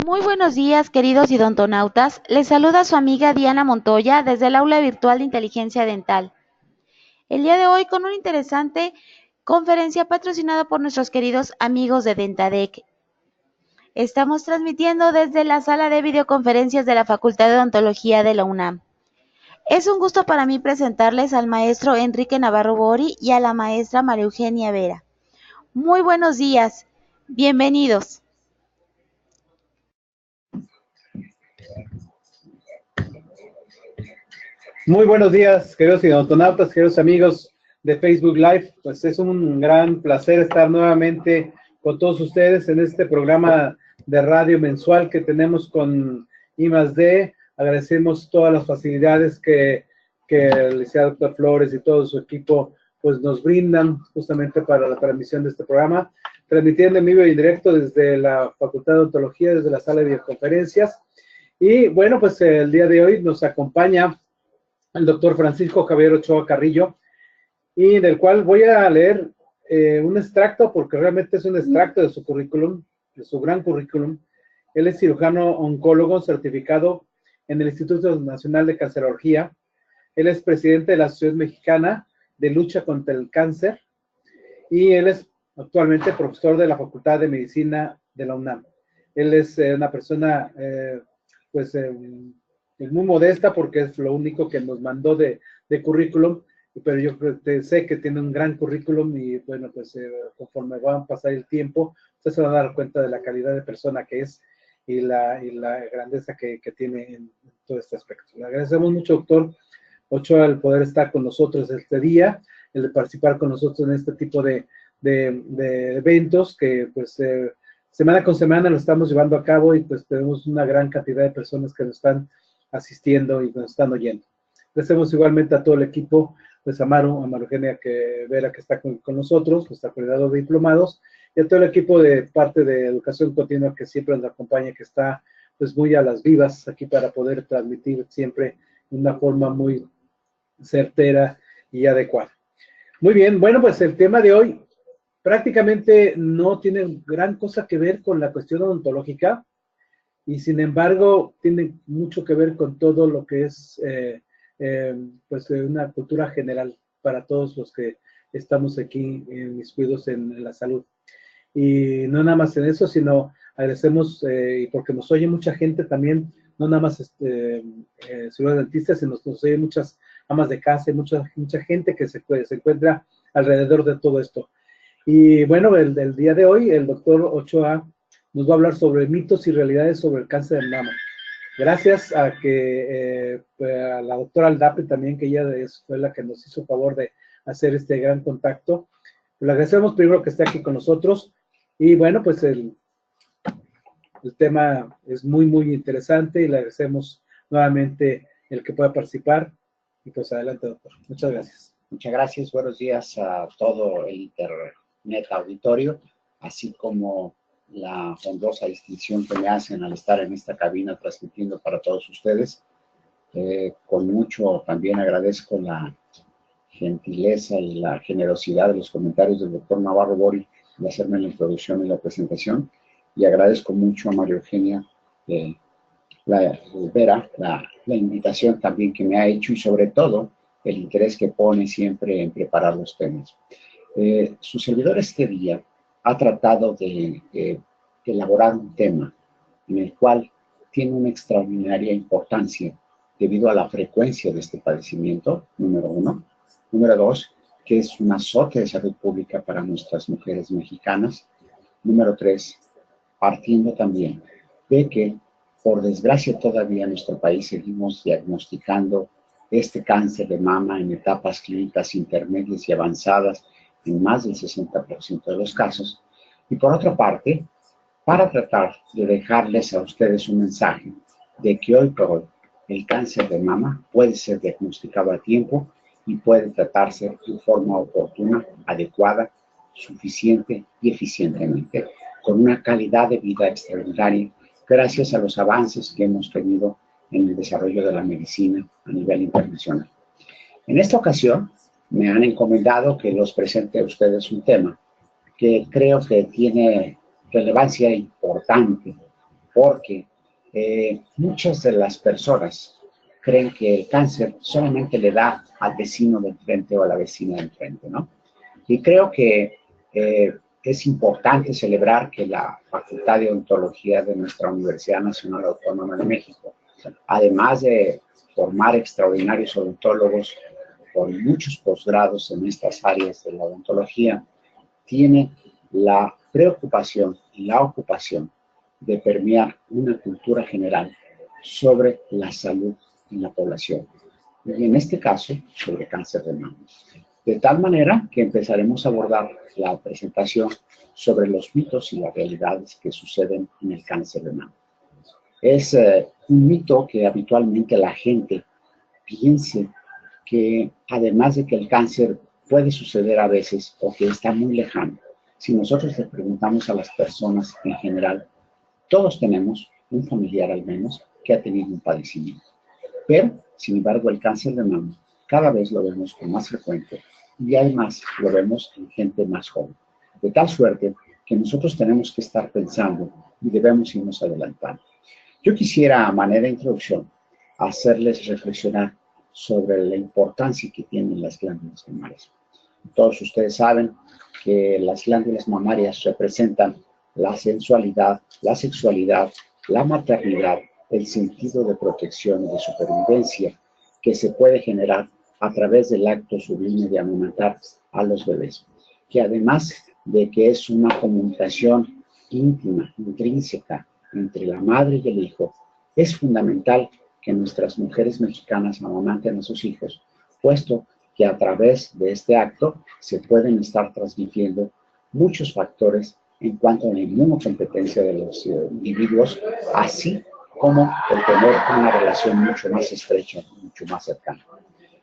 Muy buenos días, queridos idontonautas. Les saluda su amiga Diana Montoya desde el aula virtual de inteligencia dental. El día de hoy con una interesante conferencia patrocinada por nuestros queridos amigos de Dentadec. Estamos transmitiendo desde la sala de videoconferencias de la Facultad de Odontología de la UNAM. Es un gusto para mí presentarles al maestro Enrique Navarro Bori y a la maestra María Eugenia Vera. Muy buenos días. Bienvenidos. Muy buenos días, queridos idontonautas, queridos amigos de Facebook Live. Pues es un gran placer estar nuevamente con todos ustedes en este programa de radio mensual que tenemos con I+D. Agradecemos todas las facilidades que el licenciado Dr. Flores y todo su equipo pues nos brindan justamente para la transmisión de este programa, transmitiendo en vivo y directo desde la Facultad de Odontología, desde la sala de videoconferencias. Y bueno, pues el día de hoy nos acompaña el doctor Francisco Javier Ochoa Carrillo, y del cual voy a leer un extracto, porque realmente es un extracto de su currículum, de su gran currículum. Él es cirujano oncólogo certificado en el Instituto Nacional de Cancerología. Él es presidente de la Asociación Mexicana de Lucha contra el Cáncer, y él es actualmente profesor de la Facultad de Medicina de la UNAM. Él es una persona, pues, es muy modesta porque es lo único que nos mandó de currículum, pero yo sé que tiene un gran currículum y bueno, pues conforme va a pasar el tiempo, usted se va a dar cuenta de la calidad de persona que es y la grandeza que tiene en todo este aspecto. Le agradecemos mucho, doctor Ochoa, el poder estar con nosotros este día, el de participar con nosotros en este tipo de eventos que pues semana con semana lo estamos llevando a cabo, y pues tenemos una gran cantidad de personas que nos están asistiendo y nos están oyendo. Agradecemos igualmente a todo el equipo, pues a Maru Eugenia Vera, que está con nosotros, nuestra coordinadora de diplomados, y a todo el equipo de parte de Educación Continua que siempre nos acompaña, que está pues muy a las vivas aquí para poder transmitir siempre de una forma muy certera y adecuada. Muy bien, bueno, pues el tema de hoy prácticamente no tiene gran cosa que ver con la cuestión odontológica, y sin embargo tiene mucho que ver con todo lo que es pues una cultura general para todos los que estamos aquí inmiscuidos en la salud. Y no nada más en eso, sino agradecemos, y porque nos oye mucha gente también, no nada más ciudadanos dentistas, sino nos oye muchas amas de casa y mucha gente que se encuentra alrededor de todo esto. Y bueno, el día de hoy el doctor Ochoa nos va a hablar sobre mitos y realidades sobre el cáncer de mama. Gracias a que a la doctora Aldapri también, que ella fue la que nos hizo favor de hacer este gran contacto. Le agradecemos primero que esté aquí con nosotros. Y bueno, pues el tema es muy interesante, y le agradecemos nuevamente el que pueda participar. Y pues adelante, doctor. Muchas gracias. Muchas gracias. Buenos días a todo el Internet auditorio, así como la honrosa distinción que me hacen al estar en esta cabina transmitiendo para todos ustedes. Con mucho también agradezco la gentileza y la generosidad de los comentarios del doctor Navarro Bori de hacerme la introducción y la presentación, y agradezco mucho a María Eugenia Vera la invitación también que me ha hecho, y sobre todo el interés que pone siempre en preparar los temas. Su servidor este día ha tratado de elaborar un tema en el cual tiene una extraordinaria importancia debido a la frecuencia de este padecimiento, número uno. Número dos, que es un azote de salud pública para nuestras mujeres mexicanas. Número tres, partiendo también de que, por desgracia, todavía en nuestro país seguimos diagnosticando este cáncer de mama en etapas clínicas intermedias y avanzadas en más del 60% de los casos. Y por otra parte, para tratar de dejarles a ustedes un mensaje de que hoy por hoy el cáncer de mama puede ser diagnosticado a tiempo y puede tratarse de forma oportuna, adecuada, suficiente y eficientemente, con una calidad de vida extraordinaria, gracias a los avances que hemos tenido en el desarrollo de la medicina a nivel internacional. En esta ocasión, me han encomendado que los presente a ustedes un tema que creo que tiene relevancia importante, porque muchas de las personas creen que el cáncer solamente le da al vecino del frente o a la vecina del frente, ¿no? Y creo que es importante celebrar que la Facultad de Odontología de nuestra Universidad Nacional Autónoma de México, además de formar extraordinarios odontólogos con muchos posgrados en estas áreas de la odontología, tiene la preocupación y la ocupación de permear una cultura general sobre la salud en la población, y en este caso sobre cáncer de mama. De tal manera que empezaremos a abordar la presentación sobre los mitos y las realidades que suceden en el cáncer de mama. Es un mito que habitualmente la gente piense que además de que el cáncer puede suceder a veces o que está muy lejano, si nosotros le preguntamos a las personas en general, todos tenemos un familiar al menos que ha tenido un padecimiento. Pero, sin embargo, el cáncer de mama cada vez lo vemos con más frecuente y además lo vemos en gente más joven. De tal suerte que nosotros tenemos que estar pensando y debemos irnos adelantando. Yo quisiera, a manera de introducción, hacerles reflexionar sobre la importancia que tienen las glándulas mamarias. Todos ustedes saben que las glándulas mamarias representan la sensualidad, la sexualidad, la maternidad, el sentido de protección y de supervivencia que se puede generar a través del acto sublime de amamantar a los bebés, que además de que es una comunicación íntima, intrínseca entre la madre y el hijo, es fundamental que nuestras mujeres mexicanas amamanten a sus hijos, puesto que a través de este acto se pueden estar transmitiendo muchos factores en cuanto a la inmunocompetencia de los individuos, así como el tener una relación mucho más estrecha, mucho más cercana.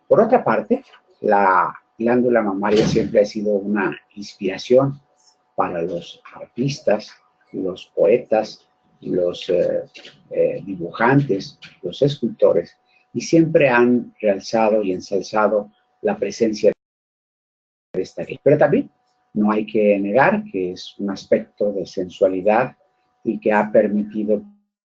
Por otra parte, la glándula mamaria siempre ha sido una inspiración para los artistas, los poetas, los dibujantes, los escultores, y siempre han realzado y ensalzado la presencia de esta área. Pero también no hay que negar que es un aspecto de sensualidad y que ha permitido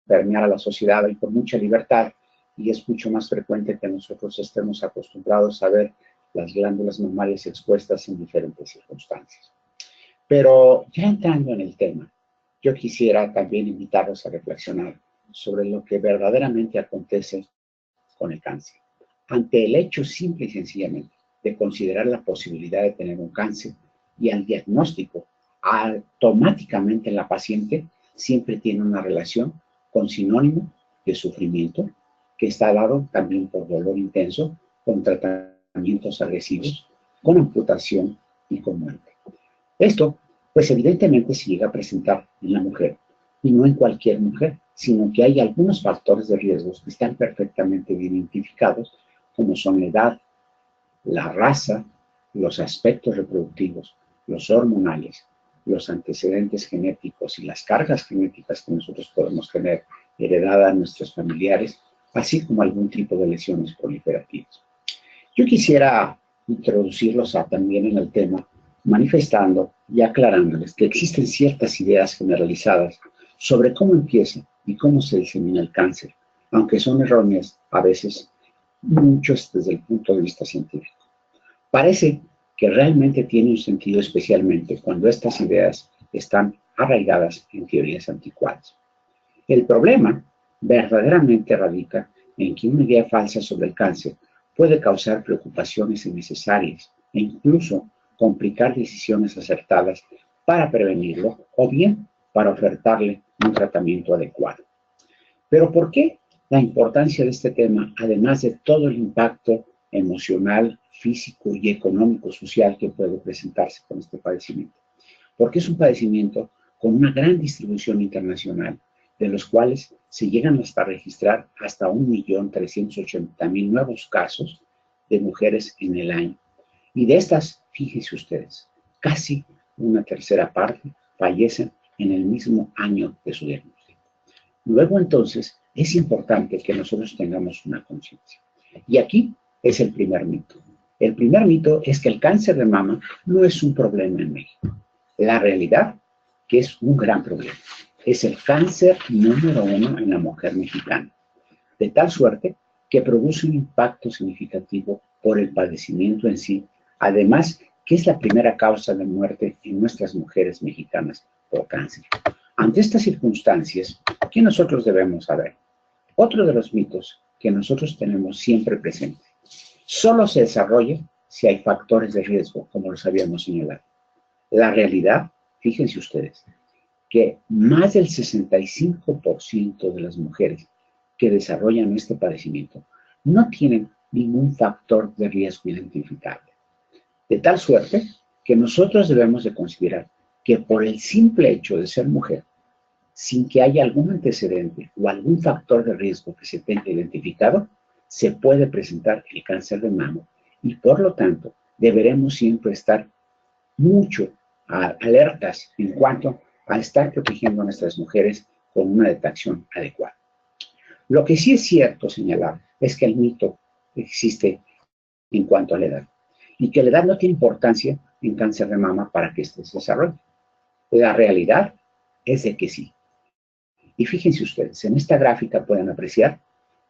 permear a la sociedad y con mucha libertad, y es mucho más frecuente que nosotros estemos acostumbrados a ver las glándulas mamarias expuestas en diferentes circunstancias. Pero ya entrando en el tema, yo quisiera también invitarlos a reflexionar sobre lo que verdaderamente acontece con el cáncer. Ante el hecho simple y sencillamente de considerar la posibilidad de tener un cáncer y al diagnóstico, automáticamente la paciente siempre tiene una relación con sinónimo de sufrimiento, que está dado también por dolor intenso, con tratamientos agresivos, con amputación y con muerte. Esto, pues evidentemente se llega a presentar en la mujer, y no en cualquier mujer, sino que hay algunos factores de riesgos que están perfectamente identificados, como son la edad, la raza, los aspectos reproductivos, los hormonales, los antecedentes genéticos y las cargas genéticas que nosotros podemos tener heredadas a nuestros familiares, así como algún tipo de lesiones proliferativas. Yo quisiera introducirlos también en el tema, manifestando y aclarándoles que existen ciertas ideas generalizadas sobre cómo empieza y cómo se disemina el cáncer, aunque son erróneas a veces, muchos desde el punto de vista científico. Parece que realmente tiene un sentido especialmente cuando estas ideas están arraigadas en teorías anticuadas. El problema verdaderamente radica en que una idea falsa sobre el cáncer puede causar preocupaciones innecesarias e incluso complicar decisiones acertadas para prevenirlo o bien para ofertarle un tratamiento adecuado. Pero ¿por qué la importancia de este tema, además de todo el impacto emocional, físico y económico social que puede presentarse con este padecimiento? Porque es un padecimiento con una gran distribución internacional, de los cuales se llegan hasta registrar hasta 1.380.000 nuevos casos de mujeres en el año. Y de estas, fíjense ustedes, casi una tercera parte fallecen en el mismo año de su diagnóstico. Luego, entonces, es importante que nosotros tengamos una conciencia. Y aquí es el primer mito. El primer mito es que el cáncer de mama no es un problema en México. La realidad que es un gran problema. es el cáncer número 1 en la mujer mexicana, de tal suerte que produce un impacto significativo por el padecimiento en sí, además que es la primera causa de muerte en nuestras mujeres mexicanas por cáncer. Ante estas circunstancias, ¿qué nosotros debemos saber? Otro de los mitos que nosotros tenemos siempre presente: solo se desarrolla si hay factores de riesgo, como los habíamos señalado. La realidad, fíjense ustedes, que más del 65% de las mujeres que desarrollan este padecimiento no tienen ningún factor de riesgo identificable. De tal suerte que nosotros debemos de considerar que por el simple hecho de ser mujer, sin que haya algún antecedente o algún factor de riesgo que se tenga identificado, se puede presentar el cáncer de mama y por lo tanto deberemos siempre estar mucho alertas en cuanto a estar protegiendo a nuestras mujeres con una detección adecuada. Lo que sí es cierto señalar es que el mito existe en cuanto a la edad y que la edad no tiene importancia en cáncer de mama para que este se desarrolle. La realidad es de que sí. Y fíjense ustedes, en esta gráfica pueden apreciar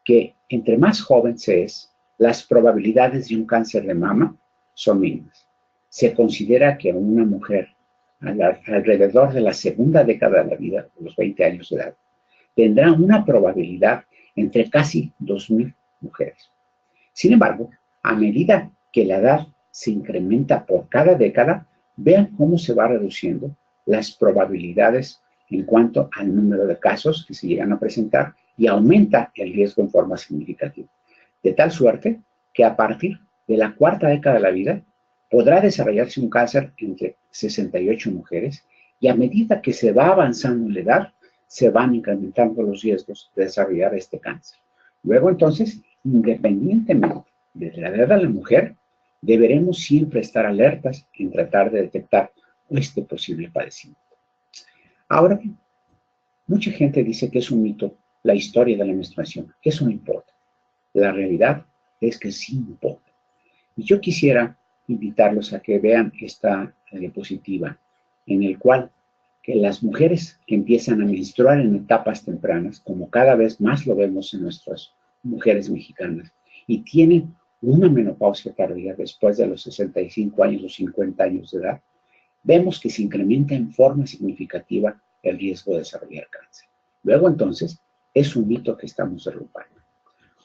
que entre más joven se es, las probabilidades de un cáncer de mama son mínimas. Se considera que una mujer alrededor de la segunda década de la vida, los 20 años de edad, tendrá una probabilidad entre casi 2.000 mujeres. Sin embargo, a medida que la edad se incrementa por cada década, vean cómo se va reduciendo las probabilidades en cuanto al número de casos que se llegan a presentar y aumenta el riesgo en forma significativa. De tal suerte que a partir de la cuarta década de la vida podrá desarrollarse un cáncer entre 68 mujeres y a medida que se va avanzando en la edad, se van incrementando los riesgos de desarrollar este cáncer. Luego entonces, independientemente de la edad de la mujer, deberemos siempre estar alertas en tratar de detectar este posible padecimiento. Ahora bien, mucha gente dice que es un mito la historia de la menstruación, que eso no importa. La realidad es que sí importa. Y yo quisiera invitarlos a que vean esta diapositiva en el cual que las mujeres que empiezan a menstruar en etapas tempranas, como cada vez más lo vemos en nuestras mujeres mexicanas, y tienen una menopausia tardía después de los 65 años o 50 años de edad, vemos que se incrementa en forma significativa el riesgo de desarrollar cáncer. Luego entonces, es un mito que estamos derrumbando.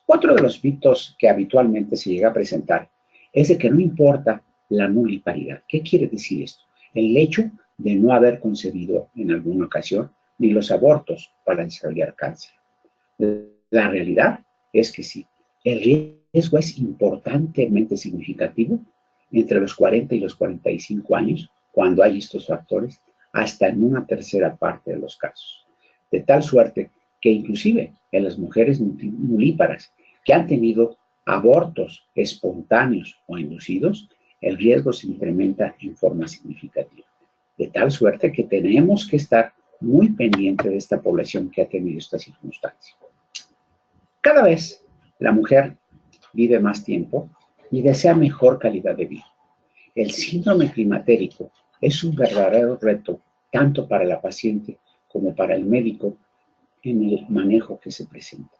Otro de los mitos que habitualmente se llega a presentar es de que no importa la nuliparidad. ¿Qué quiere decir esto? El hecho de no haber concebido en alguna ocasión ni los abortos para desarrollar cáncer. La realidad es que sí. El riesgo es importantemente significativo entre los 40 y los 45 años, cuando hay estos factores, hasta en una tercera parte de los casos. De tal suerte que inclusive en las mujeres nulíparas que han tenido abortos espontáneos o inducidos, el riesgo se incrementa en forma significativa. De tal suerte que tenemos que estar muy pendiente de esta población que ha tenido esta circunstancia. Cada vez la mujer vive más tiempo y desea mejor calidad de vida. El síndrome climatérico es un verdadero reto tanto para la paciente como para el médico en el manejo que se presenta.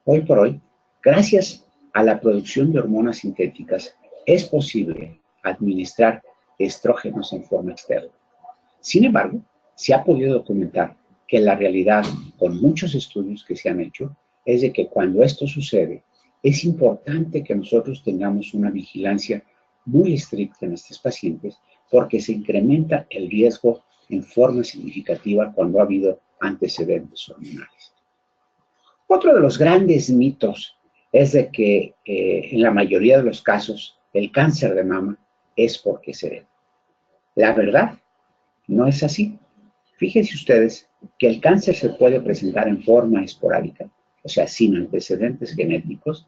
Hoy por hoy, gracias a la producción de hormonas sintéticas, es posible administrar estrógenos en forma externa. Sin embargo, se ha podido documentar que la realidad, con muchos estudios que se han hecho, es de que cuando esto sucede, es importante que nosotros tengamos una vigilancia muy estricta en estos pacientes porque se incrementa el riesgo en forma significativa cuando ha habido antecedentes hormonales. Otro de los grandes mitos es de que en la mayoría de los casos el cáncer de mama es porque se hereda. La verdad no es así. Fíjense ustedes que el cáncer se puede presentar en forma esporádica, o sea, sin antecedentes genéticos,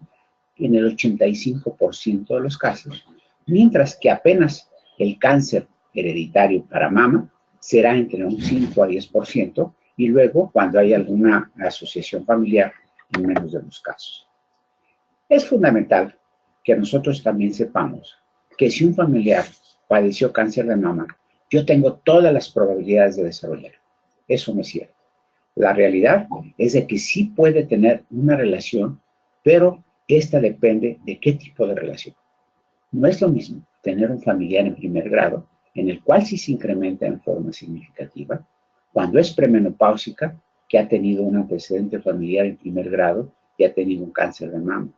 en el 85% de los casos, mientras que apenas el cáncer hereditario para mama será entre un 5 a 10%, y luego, cuando hay alguna asociación familiar, en menos de los casos. Es fundamental que nosotros también sepamos que si un familiar padeció cáncer de mama, yo tengo todas las probabilidades de desarrollar. Eso no es cierto. La realidad es de que sí puede tener una relación, pero esta depende de qué tipo de relación. No es lo mismo tener un familiar en primer grado, en el cual sí se incrementa en forma significativa, cuando es premenopáusica, que ha tenido un antecedente familiar en primer grado y ha tenido un cáncer de mama.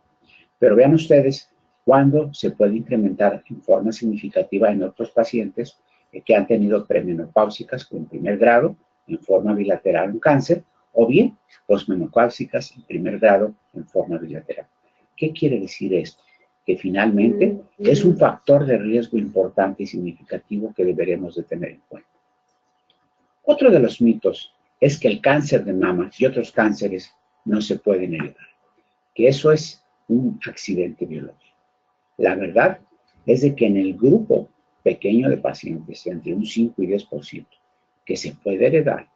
Pero vean ustedes cuándo se puede incrementar en forma significativa en otros pacientes que han tenido premenopáusicas en primer grado, en forma bilateral un cáncer, o bien posmenopáusicas en primer grado en forma bilateral. ¿Qué quiere decir esto? Que finalmente es un factor de riesgo importante y significativo que deberemos de tener en cuenta. Otro de los mitos es que el cáncer de mama y otros cánceres no se pueden heredar, que eso es un accidente biológico. La verdad es de que en el grupo pequeño de pacientes, entre un 5 y 10%, que se puede heredar,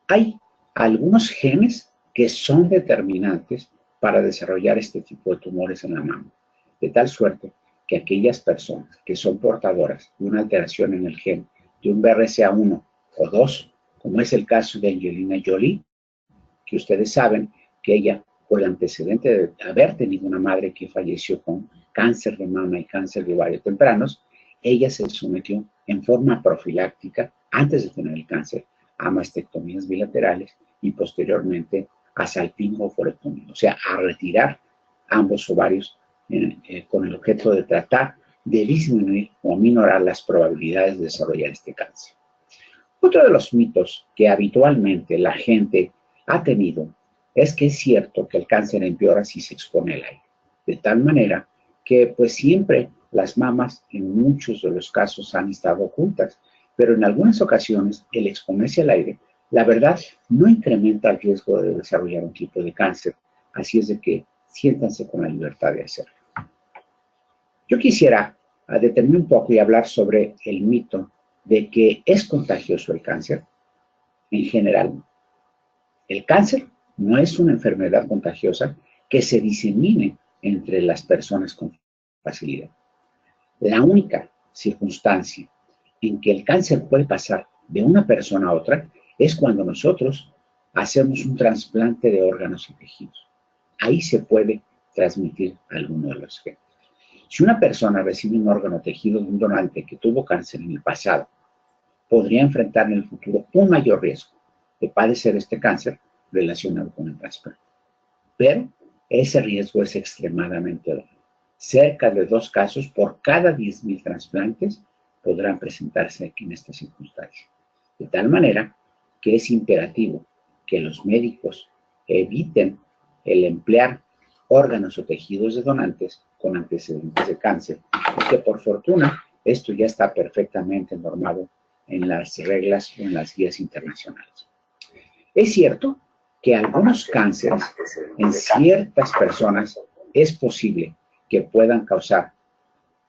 hay algunos genes que son determinantes para desarrollar este tipo de tumores en la mama, de tal suerte que aquellas personas que son portadoras de una alteración en el gen de un BRCA1 o 2, como es el caso de Angelina Jolie, que ustedes saben que ella, por el antecedente de haber tenido una madre que falleció con cáncer de mama y cáncer de ovario tempranos, ella se sometió en forma profiláctica, antes de tener el cáncer, a mastectomías bilaterales y posteriormente a salpingo-oophorectomía, o sea, a retirar ambos ovarios con el objeto de tratar de disminuir o minorar las probabilidades de desarrollar este cáncer. Otro de los mitos que habitualmente la gente ha tenido es que es cierto que el cáncer empeora si se expone al aire, de tal manera que pues siempre las mamas en muchos de los casos han estado ocultas, pero en algunas ocasiones el exponerse al aire, la verdad, no incrementa el riesgo de desarrollar un tipo de cáncer, así es de que siéntanse con la libertad de hacerlo. Yo quisiera detenerme un poco y hablar sobre el mito de que es contagioso el cáncer. En general, el cáncer no es una enfermedad contagiosa que se disemine entre las personas con facilidad. La única circunstancia en que el cáncer puede pasar de una persona a otra es cuando nosotros hacemos un trasplante de órganos y tejidos. Ahí se puede transmitir alguno de los genes. Si una persona recibe un órgano tejido de un donante que tuvo cáncer en el pasado, podría enfrentar en el futuro un mayor riesgo de padecer este cáncer relacionado con el trasplante. Pero ese riesgo es extremadamente bajo. Cerca de 2 casos por cada 10,000 trasplantes podrán presentarse en esta circunstancia. De tal manera que es imperativo que los médicos eviten el emplear órganos o tejidos de donantes con antecedentes de cáncer, y que por fortuna esto ya está perfectamente normado en las reglas o en las guías internacionales. Es cierto que algunos cánceres en ciertas personas es posible que puedan causar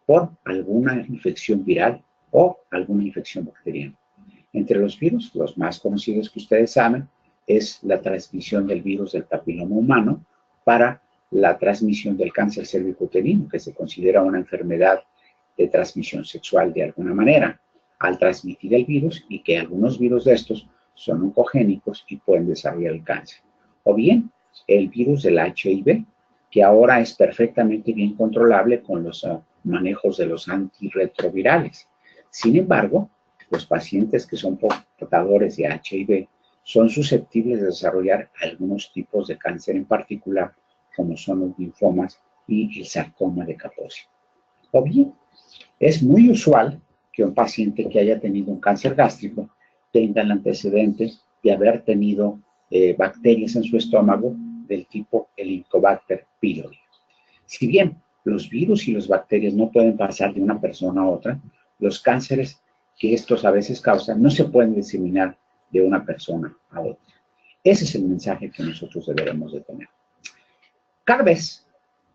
por alguna infección viral o alguna infección bacteriana. Entre los virus, los más conocidos que ustedes saben, es la transmisión del virus del papiloma humano para la transmisión del cáncer cervicuterino, que se considera una enfermedad de transmisión sexual de alguna manera, al transmitir el virus, y que algunos virus de estos son oncogénicos y pueden desarrollar el cáncer. O bien, el virus del HIV, que ahora es perfectamente bien controlable con los manejos de los antirretrovirales. Sin embargo, los pacientes que son portadores de HIV son susceptibles de desarrollar algunos tipos de cáncer en particular, como son los linfomas y el sarcoma de Kaposi. O bien, es muy usual que un paciente que haya tenido un cáncer gástrico tenga el antecedente de haber tenido bacterias en su estómago del tipo Helicobacter pylori. Si bien los virus y las bacterias no pueden pasar de una persona a otra, los cánceres que estos a veces causan no se pueden diseminar de una persona a otra. Ese es el mensaje que nosotros deberemos de tener. Cada vez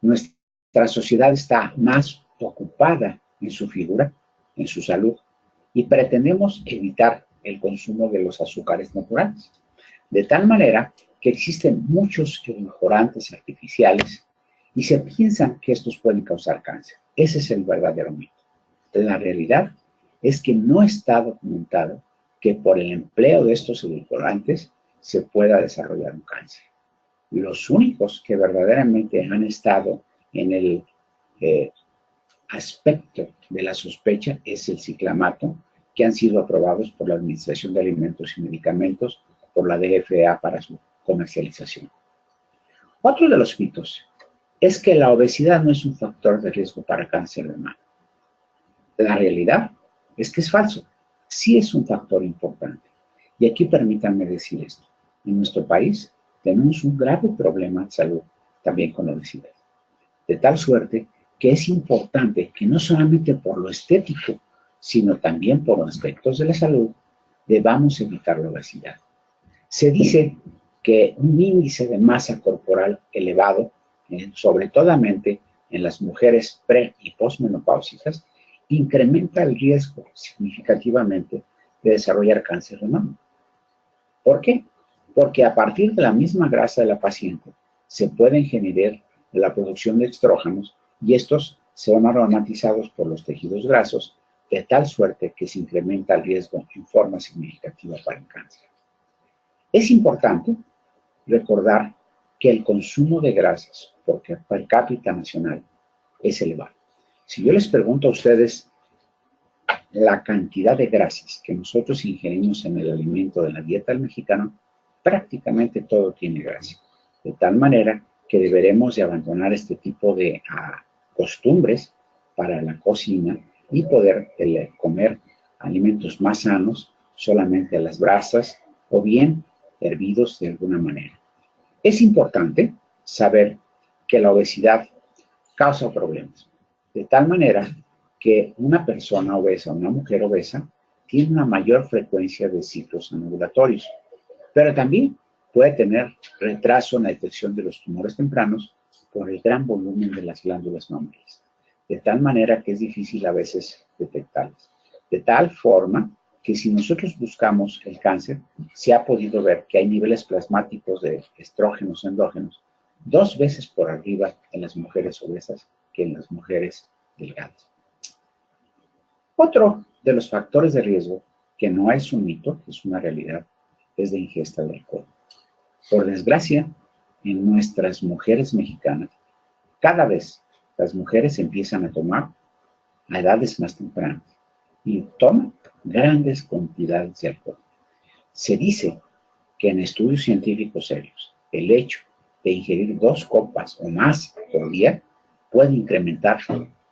nuestra sociedad está más ocupada en su figura, en su salud, y pretendemos evitar el consumo de los azúcares naturales. De tal manera que existen muchos edulcorantes artificiales y se piensan que estos pueden causar cáncer. Ese es el verdadero mito. La realidad es que no está documentado que por el empleo de estos edulcorantes se pueda desarrollar un cáncer. Los únicos que verdaderamente han estado en el aspecto de la sospecha es el ciclamato, que han sido aprobados por la Administración de Alimentos y Medicamentos, por la DFA para su comercialización. Otro de los mitos es que la obesidad no es un factor de riesgo para cáncer de mama. La realidad es que es falso. Sí es un factor importante. Y aquí permítanme decir esto. En nuestro país tenemos un grave problema de salud también con obesidad. De tal suerte que es importante que no solamente por lo estético, sino también por aspectos de la salud, debamos evitar la obesidad. Se dice que un índice de masa corporal elevado, sobre todo en las mujeres pre- y posmenopáusicas, incrementa el riesgo significativamente de desarrollar cáncer de mama. ¿Por qué? Porque a partir de la misma grasa de la paciente se pueden generar la producción de estrógenos y estos son aromatizados por los tejidos grasos de tal suerte que se incrementa el riesgo en forma significativa para el cáncer. Es importante recordar que el consumo de grasas por cápita nacional es elevado. Si yo les pregunto a ustedes la cantidad de grasas que nosotros ingerimos en el alimento de la dieta del mexicano, prácticamente todo tiene grasa. De tal manera que deberemos de abandonar este tipo de costumbres para la cocina y poder comer alimentos más sanos, solamente a las brasas o bien hervidos de alguna manera. Es importante saber que la obesidad causa problemas, de tal manera que una persona obesa, una mujer obesa, tiene una mayor frecuencia de ciclos anovulatorios, pero también puede tener retraso en la detección de los tumores tempranos por el gran volumen de las glándulas mamarias, de tal manera que es difícil a veces detectarlas. De tal forma que si nosotros buscamos el cáncer, se ha podido ver que hay niveles plasmáticos de estrógenos endógenos 2 veces por arriba en las mujeres obesas que en las mujeres delgadas. Otro de los factores de riesgo, que no es un mito, es una realidad, es la ingesta de alcohol. Por desgracia, en nuestras mujeres mexicanas, cada vez las mujeres empiezan a tomar a edades más tempranas y toman grandes cantidades de alcohol. Se dice que en estudios científicos serios, el hecho de ingerir 2 copas o más por día puede incrementar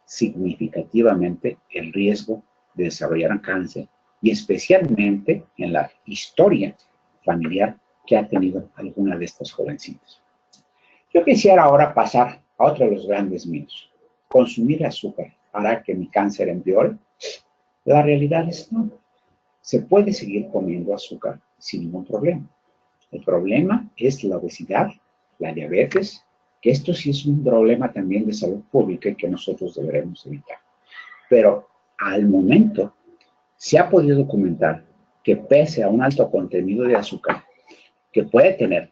significativamente el riesgo de desarrollar cáncer y especialmente en la historia familiar que ha tenido alguna de estas jovencitas. Yo quisiera ahora pasar a otro de los grandes mitos. ¿Consumir azúcar hará que mi cáncer empeore? La realidad es no. Se puede seguir comiendo azúcar sin ningún problema. El problema es la obesidad, la diabetes, que esto sí es un problema también de salud pública y que nosotros deberemos evitar. Pero al momento se ha podido documentar que pese a un alto contenido de azúcar, que puede tener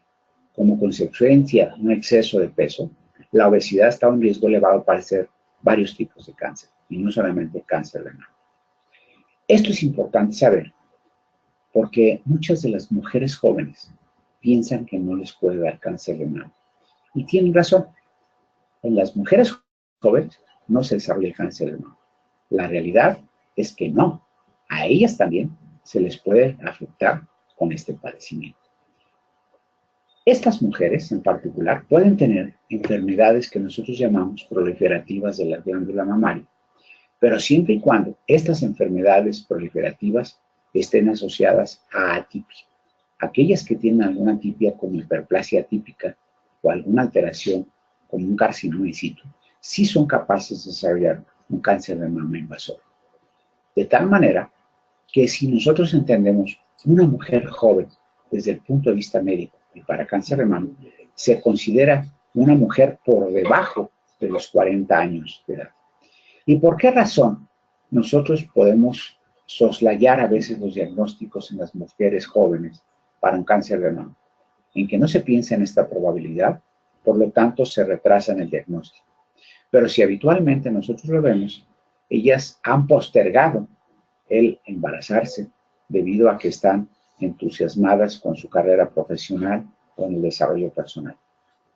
como consecuencia un exceso de peso, la obesidad está en un riesgo elevado para hacer varios tipos de cáncer, y no solamente cáncer de mama. Esto es importante saber, porque muchas de las mujeres jóvenes piensan que no les puede dar cáncer de mama. Y tienen razón. En las mujeres jóvenes no se desarrolla el cáncer de mama. La realidad es que no. A ellas también se les puede afectar con este padecimiento. Estas mujeres en particular pueden tener enfermedades que nosotros llamamos proliferativas de la glándula mamaria, pero siempre y cuando estas enfermedades proliferativas estén asociadas a atipia. Aquellas que tienen alguna atipia como hiperplasia atípica o alguna alteración como un carcinoma in situ, sí son capaces de desarrollar un cáncer de mama invasor. De tal manera que si nosotros entendemos una mujer joven desde el punto de vista médico y para cáncer de mama, se considera una mujer por debajo de los 40 años de edad. ¿Y por qué razón nosotros podemos soslayar a veces los diagnósticos en las mujeres jóvenes para un cáncer de mama? En que no se piensa en esta probabilidad, por lo tanto se retrasa en el diagnóstico. Pero si habitualmente nosotros lo vemos, ellas han postergado el embarazarse debido a que están entusiasmadas con su carrera profesional o en el desarrollo personal.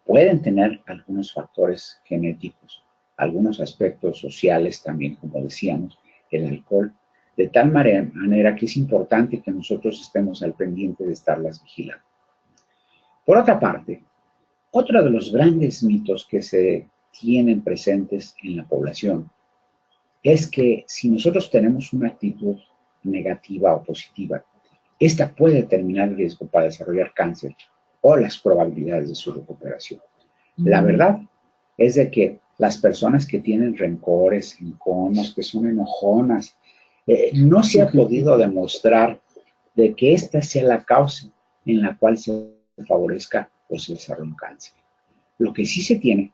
Pueden tener algunos factores genéticos, algunos aspectos sociales también, como decíamos, el alcohol, de tal manera que es importante que nosotros estemos al pendiente de estarlas vigilando. Por otra parte, otro de los grandes mitos que se tienen presentes en la población es que si nosotros tenemos una actitud negativa o positiva, esta puede determinar el riesgo para desarrollar cáncer o las probabilidades de su recuperación. La verdad es de que las personas que tienen rencores, enconos, que son enojonas, no se ha podido demostrar de que esta sea la causa en la cual se favorezca o se desarrolla un cáncer. Lo que sí se tiene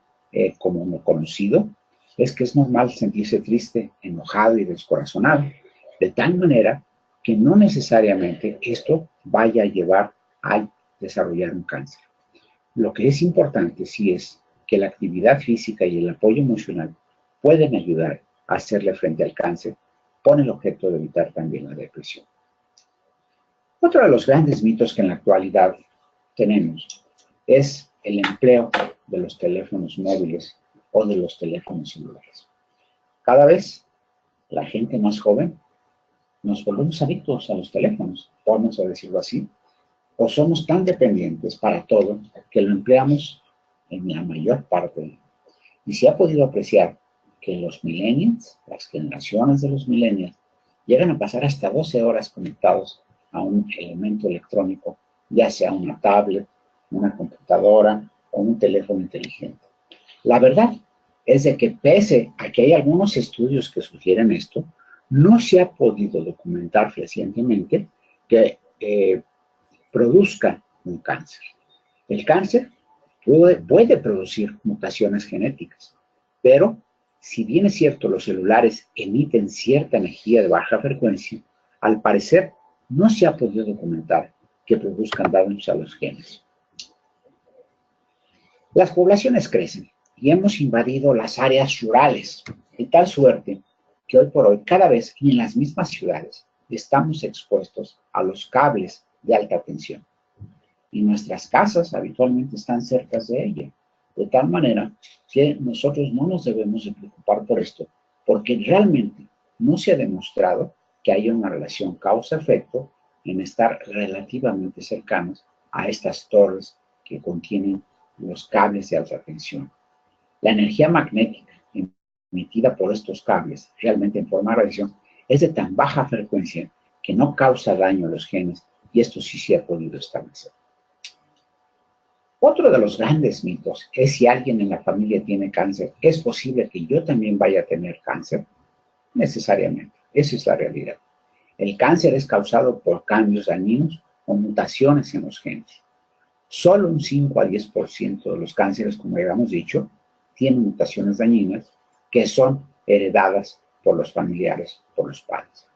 como conocido es que es normal sentirse triste, enojado y descorazonado, de tal manera que no necesariamente esto vaya a llevar a desarrollar un cáncer. Lo que es importante sí es que la actividad física y el apoyo emocional pueden ayudar a hacerle frente al cáncer con el objeto de evitar también la depresión. Otro de los grandes mitos que en la actualidad tenemos es el empleo de los teléfonos móviles o de los teléfonos celulares. Cada vez la gente más joven nos volvemos adictos a los teléfonos, vamos a decirlo así, o somos tan dependientes para todo que lo empleamos en la mayor parte. Y se ha podido apreciar que los millennials, las generaciones de los millennials, llegan a pasar hasta 12 horas conectados a un elemento electrónico, ya sea una tablet, una computadora o un teléfono inteligente. La verdad es de que pese a que hay algunos estudios que sugieren esto, no se ha podido documentar recientemente que produzca un cáncer. El cáncer puede producir mutaciones genéticas, pero si bien es cierto los celulares emiten cierta energía de baja frecuencia, al parecer no se ha podido documentar que produzcan daños a los genes. Las poblaciones crecen y hemos invadido las áreas rurales, de tal suerte que hoy por hoy, cada vez en las mismas ciudades, estamos expuestos a los cables de alta tensión. Y nuestras casas habitualmente están cerca de ella, de tal manera que nosotros no nos debemos de preocupar por esto, porque realmente no se ha demostrado que haya una relación causa-efecto en estar relativamente cercanos a estas torres que contienen los cables de alta tensión. La energía magnética emitida por estos cables, realmente en forma de radiación, es de tan baja frecuencia que no causa daño a los genes, y esto sí se ha podido establecer. Otro de los grandes mitos es si alguien en la familia tiene cáncer, ¿es posible que yo también vaya a tener cáncer? Necesariamente, esa es la realidad. El cáncer es causado por cambios dañinos o mutaciones en los genes. Solo un 5 a 10% de los cánceres, como habíamos dicho, tienen mutaciones dañinas que son heredadas por los familiares, por los padres.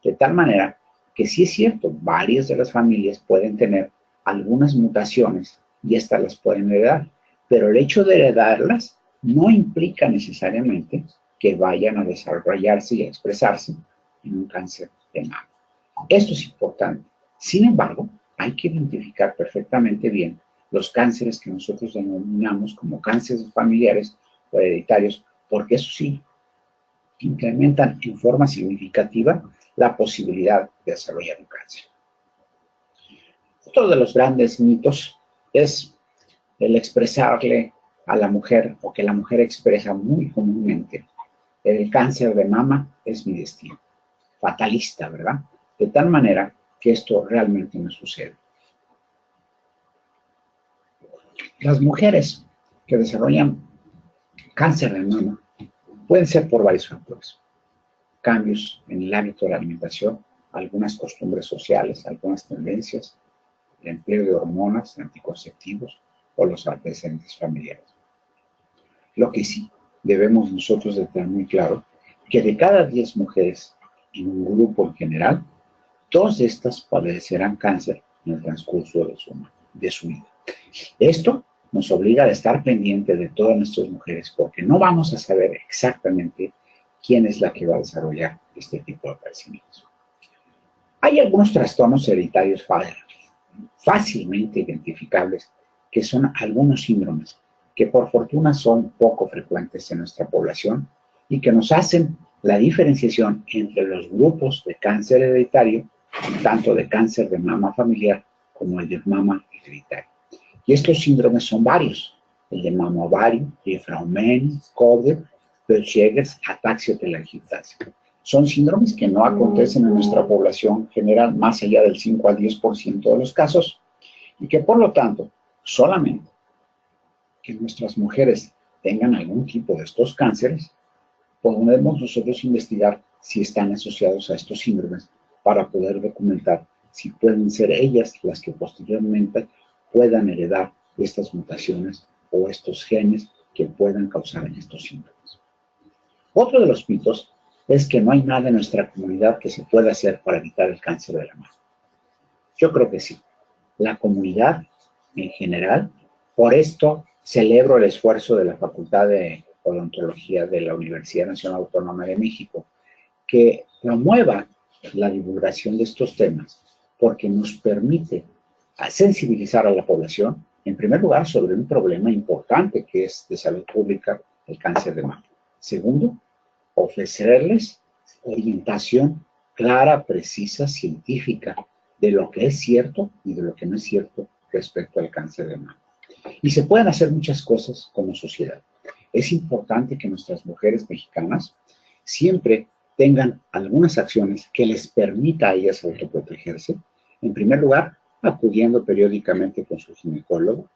De tal manera que sí es cierto, varias de las familias pueden tener algunas mutaciones y estas las pueden heredar, pero el hecho de heredarlas no implica necesariamente que vayan a desarrollarse y a expresarse en un cáncer de mama. Esto es importante. Sin embargo, hay que identificar perfectamente bien los cánceres que nosotros denominamos como cánceres familiares o hereditarios, porque eso sí, incrementan en forma significativa la posibilidad de desarrollar un cáncer. Otro de los grandes mitos es el expresarle a la mujer, o que la mujer expresa muy comúnmente, el cáncer de mama es mi destino. Fatalista, ¿verdad? De tal manera que esto realmente no sucede. Las mujeres que desarrollan cáncer de mama pueden ser por varios factores. Cambios en el hábito de la alimentación, algunas costumbres sociales, algunas tendencias, el empleo de hormonas, anticonceptivos o los antecedentes familiares. Lo que sí debemos nosotros de tener muy claro, que de cada 10 mujeres en un grupo en general, 2 de estas padecerán cáncer en el transcurso de su vida. Esto nos obliga a estar pendiente de todas nuestras mujeres, porque no vamos a saber exactamente quién es la que va a desarrollar este tipo de padecimientos. Hay algunos trastornos hereditarios fácilmente identificables, que son algunos síndromes que por fortuna son poco frecuentes en nuestra población y que nos hacen la diferenciación entre los grupos de cáncer hereditario, tanto de cáncer de mama familiar como el de mama hereditario. Y estos síndromes son varios: el de mama ovario, Diefraumeni, Coder, Peutz-Jeghers, ataxia telangiectasia. Son síndromes que no acontecen en nuestra población general más allá del 5 al 10% de los casos, y que por lo tanto, solamente que nuestras mujeres tengan algún tipo de estos cánceres, podemos nosotros investigar si están asociados a estos síndromes para poder documentar si pueden ser ellas las que posteriormente puedan heredar estas mutaciones o estos genes que puedan causar estos síndromes. Otro de los mitos es que no hay nada en nuestra comunidad que se pueda hacer para evitar el cáncer de la mama. Yo creo que sí. La comunidad en general, por esto celebro el esfuerzo de la Facultad de Odontología de la Universidad Nacional Autónoma de México, que promueva la divulgación de estos temas, porque nos permite sensibilizar a la población, en primer lugar, sobre un problema importante que es de salud pública, el cáncer de mama. Segundo, ofrecerles orientación clara, precisa, científica, de lo que es cierto y de lo que no es cierto respecto al cáncer de mama. Y se pueden hacer muchas cosas como sociedad. Es importante que nuestras mujeres mexicanas siempre tengan algunas acciones que les permita a ellas autoprotegerse. En primer lugar, acudiendo periódicamente con su ginecólogo,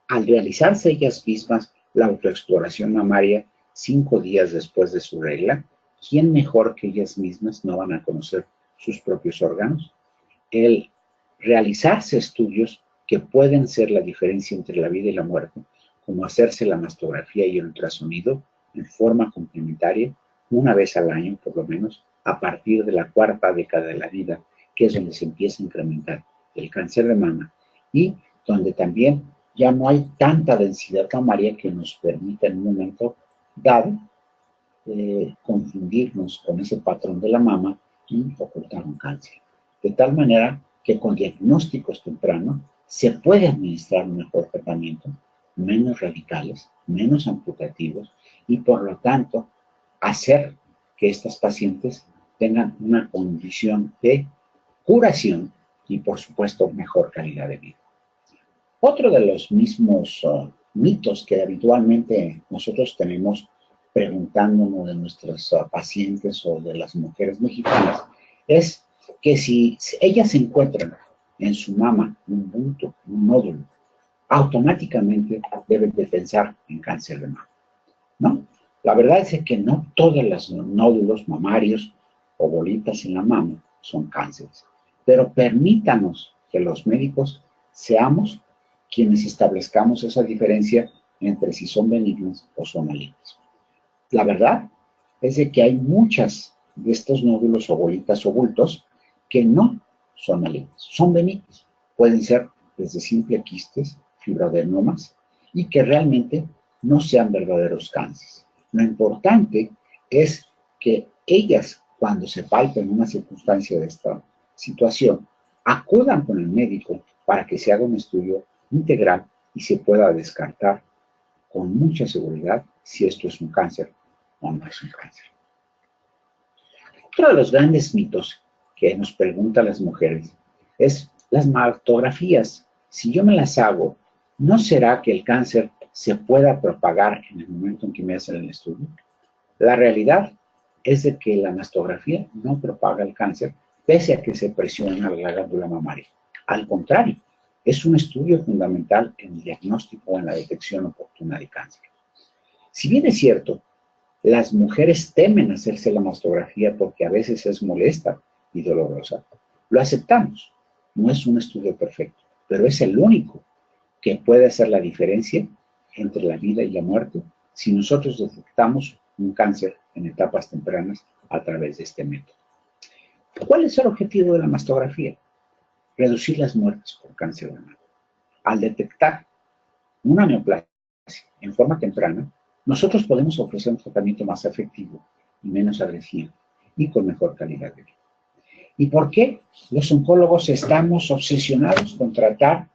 al realizarse ellas mismas la autoexploración mamaria 5 días después de su regla. ¿Quién mejor que ellas mismas no van a conocer sus propios órganos? El realizarse estudios que pueden ser la diferencia entre la vida y la muerte, como hacerse la mastografía y el ultrasonido en forma complementaria, una vez al año por lo menos, a partir de la 4ª década de la vida, que es donde se empieza a incrementar el cáncer de mama, y donde también ya no hay tanta densidad mamaria que nos permita en un momento dado confundirnos con ese patrón de la mama y ocultar un cáncer. De tal manera que con diagnósticos tempranos se puede administrar un mejor tratamiento, menos radicales, menos amputativos, y por lo tanto hacer que estas pacientes tengan una condición de curación y por supuesto mejor calidad de vida. Otro de los mismos mitos que habitualmente nosotros tenemos preguntándonos de nuestras pacientes o de las mujeres mexicanas es que si ellas encuentran en su mama un punto, un nódulo, automáticamente deben de pensar en cáncer de mama, ¿no? La verdad es que no todos los nódulos mamarios o bolitas en la mama son cánceres, pero permítanos que los médicos seamos quienes establezcamos esa diferencia entre si son benignos o son malignos. La verdad es de que hay muchas de estos nódulos o bolitas o bultos que no son malignos, son benignos. Pueden ser desde simple quistes, fibroadenomas, y que realmente no sean verdaderos cánceres. Lo importante es que ellas, cuando se palpen una circunstancia de esta situación, acudan con el médico para que se haga un estudio integral y se pueda descartar con mucha seguridad si esto es un cáncer o no es un cáncer. Otro de los grandes mitos que nos preguntan las mujeres es las mastografías. Si yo me las hago, ¿no será que el cáncer se pueda propagar en el momento en que me hacen el estudio? La realidad es de que la mastografía no propaga el cáncer pese a que se presiona la glándula mamaria. Al contrario, es un estudio fundamental en el diagnóstico o en la detección oportuna de cáncer. Si bien es cierto, las mujeres temen hacerse la mastografía porque a veces es molesta y dolorosa, lo aceptamos. No es un estudio perfecto, pero es el único que puede hacer la diferencia entre la vida y la muerte si nosotros detectamos un cáncer en etapas tempranas a través de este método. ¿Cuál es el objetivo de la mastografía? Reducir las muertes por cáncer de mama. Al detectar una neoplasia en forma temprana, nosotros podemos ofrecer un tratamiento más efectivo y menos agresivo y con mejor calidad de vida. ¿Y por qué los oncólogos estamos obsesionados con tratar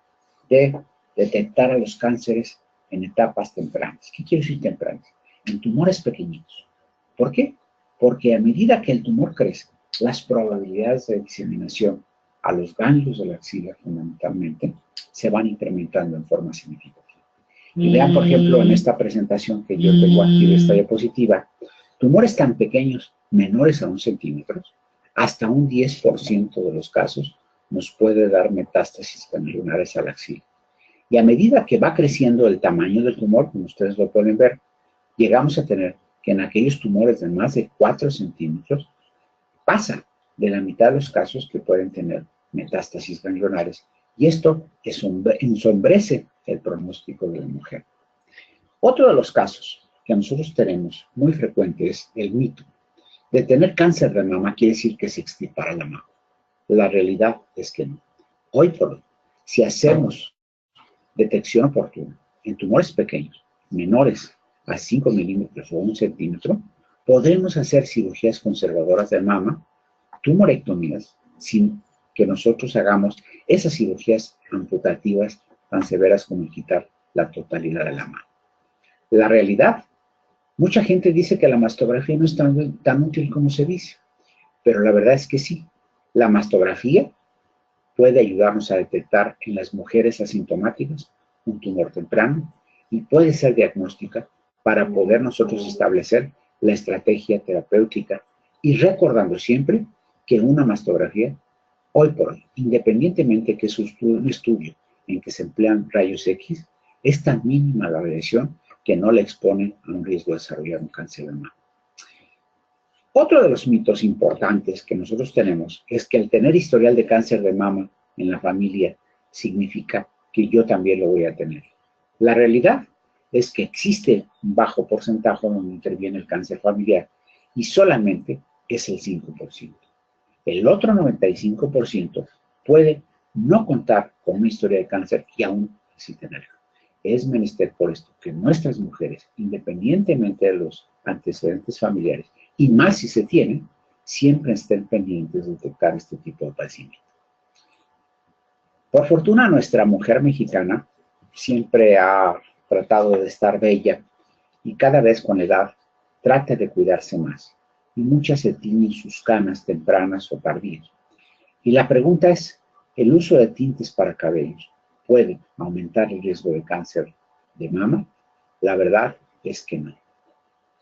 de detectar a los cánceres en etapas tempranas? ¿Qué quiero decir tempranas? En tumores pequeñitos. ¿Por qué? Porque a medida que el tumor crece, las probabilidades de diseminación a los ganglios de la axila, fundamentalmente, se van incrementando en forma significativa. Y vean, por ejemplo, en esta presentación que yo tengo aquí de esta diapositiva, tumores tan pequeños, menores a 1 centímetro, hasta un 10% de los casos nos puede dar metástasis ganglionares a la axila. Y a medida que va creciendo el tamaño del tumor, como ustedes lo pueden ver, llegamos a tener que en aquellos tumores de más de 4 centímetros, pasa de la mitad de los casos que pueden tener metástasis ganglionares. Y esto ensombrece el pronóstico de la mujer. Otro de los casos que nosotros tenemos muy frecuente es el mito de tener cáncer de mama quiere decir que se extirpará la mama. La realidad es que no. Hoy por hoy, si hacemos detección oportuna en tumores pequeños, menores a 5 milímetros o 1 centímetro, podremos hacer cirugías conservadoras de mama, tumorectomías, sin que nosotros hagamos esas cirugías amputativas tan severas como quitar la totalidad de la mama. La realidad, mucha gente dice que la mastografía no es tan útil como se dice, pero la verdad es que sí. La mastografía puede ayudarnos a detectar en las mujeres asintomáticas un tumor temprano y puede ser diagnóstica para poder nosotros establecer la estrategia terapéutica y recordando siempre que una mastografía, hoy por hoy, independientemente que es un estudio en que se emplean rayos X, es tan mínima la radiación que no le expone a un riesgo de desarrollar un cáncer de mama. Otro de los mitos importantes que nosotros tenemos es que el tener historial de cáncer de mama en la familia significa que yo también lo voy a tener. La realidad es que existe un bajo porcentaje donde interviene el cáncer familiar y solamente es el 5%. El otro 95% puede no contar con una historia de cáncer y aún así tenerlo. Es menester por esto que nuestras mujeres, independientemente de los antecedentes familiares, y más si se tienen, siempre estén pendientes de detectar este tipo de padecimiento. Por fortuna, nuestra mujer mexicana siempre ha tratado de estar bella y cada vez con la edad trata de cuidarse más. Y muchas se tiñen sus canas tempranas o tardías. Y la pregunta es, ¿el uso de tintes para cabellos puede aumentar el riesgo de cáncer de mama? La verdad es que no.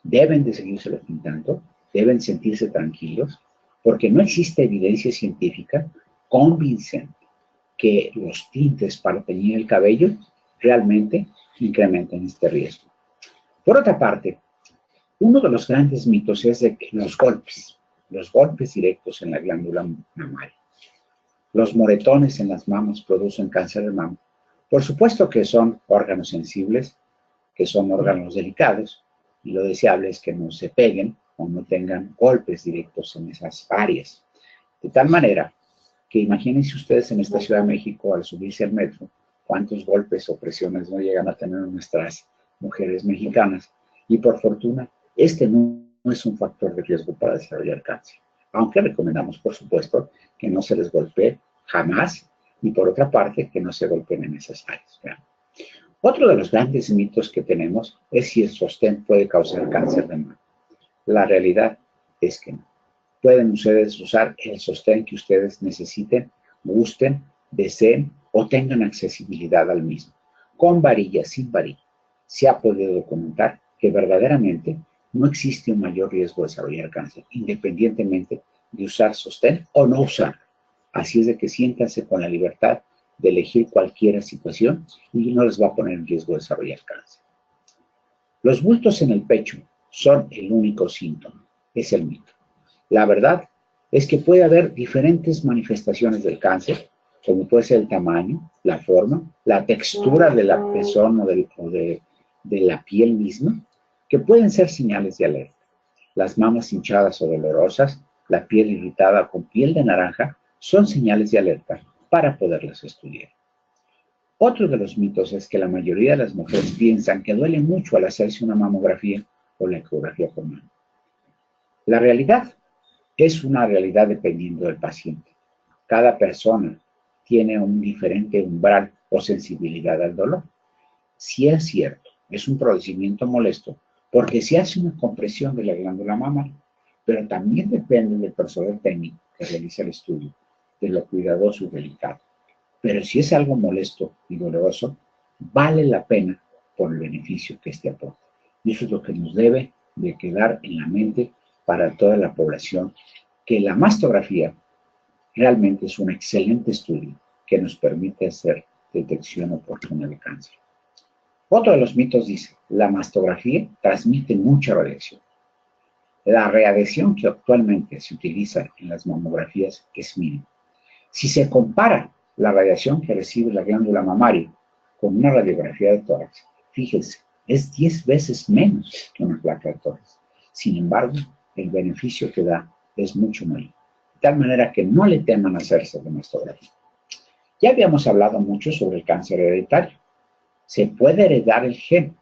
Deben de seguírselo pintando, deben sentirse tranquilos, porque no existe evidencia científica convincente que los tintes para teñir el cabello realmente incrementen este riesgo. Por otra parte, uno de los grandes mitos es de que los golpes directos en la glándula mamaria, los moretones en las mamas producen cáncer de mama. Por supuesto que son órganos sensibles, que son órganos delicados, y lo deseable es que no se peguen o no tengan golpes directos en esas áreas. De tal manera que imagínense ustedes en esta Ciudad de México, al subirse al metro, cuántos golpes o presiones no llegan a tener nuestras mujeres mexicanas. Y por fortuna, este no es un factor de riesgo para desarrollar cáncer. Aunque recomendamos, por supuesto, que no se les golpee jamás, y por otra parte, que no se golpeen en esas áreas. ¿Vean? Otro de los grandes mitos que tenemos es si el sostén puede causar cáncer de mama. La realidad es que no. Pueden ustedes usar el sostén que ustedes necesiten, gusten, deseen o tengan accesibilidad al mismo. Con varilla, sin varilla, se ha podido documentar que verdaderamente no existe un mayor riesgo de desarrollar cáncer, independientemente de usar sostén o no usar. Así es de que siéntanse con la libertad de elegir cualquier situación y no les va a poner en riesgo de desarrollar cáncer. Los bultos en el pecho son el único síntoma, es el mito. La verdad es que puede haber diferentes manifestaciones del cáncer, como puede ser el tamaño, la forma, la textura de la pezón o de la piel misma, que pueden ser señales de alerta. Las mamas hinchadas o dolorosas, la piel irritada con piel de naranja, son señales de alerta para poderlas estudiar. Otro de los mitos es que la mayoría de las mujeres piensan que duele mucho al hacerse una mamografía o la ecografía por mano. La realidad es una realidad dependiendo del paciente. Cada persona tiene un diferente umbral o sensibilidad al dolor. Si es cierto, es un procedimiento molesto porque se hace una compresión de la glándula mamaria, pero también depende del personal técnico que realiza el estudio, de lo cuidadoso y delicado. Pero si es algo molesto y doloroso, vale la pena por el beneficio que este aporta. Y eso es lo que nos debe de quedar en la mente para toda la población, que la mastografía realmente es un excelente estudio que nos permite hacer detección oportuna de cáncer. Otro de los mitos dice, la mastografía transmite mucha radiación. La radiación que actualmente se utiliza en las mamografías es mínima. Si se compara la radiación que recibe la glándula mamaria con una radiografía de tórax, fíjense, es 10 veces menos que una placa de tórax. Sin embargo, el beneficio que da es mucho mayor. De tal manera que no le teman hacerse de mastografía. Ya habíamos hablado mucho sobre el cáncer hereditario. Se puede heredar el gen,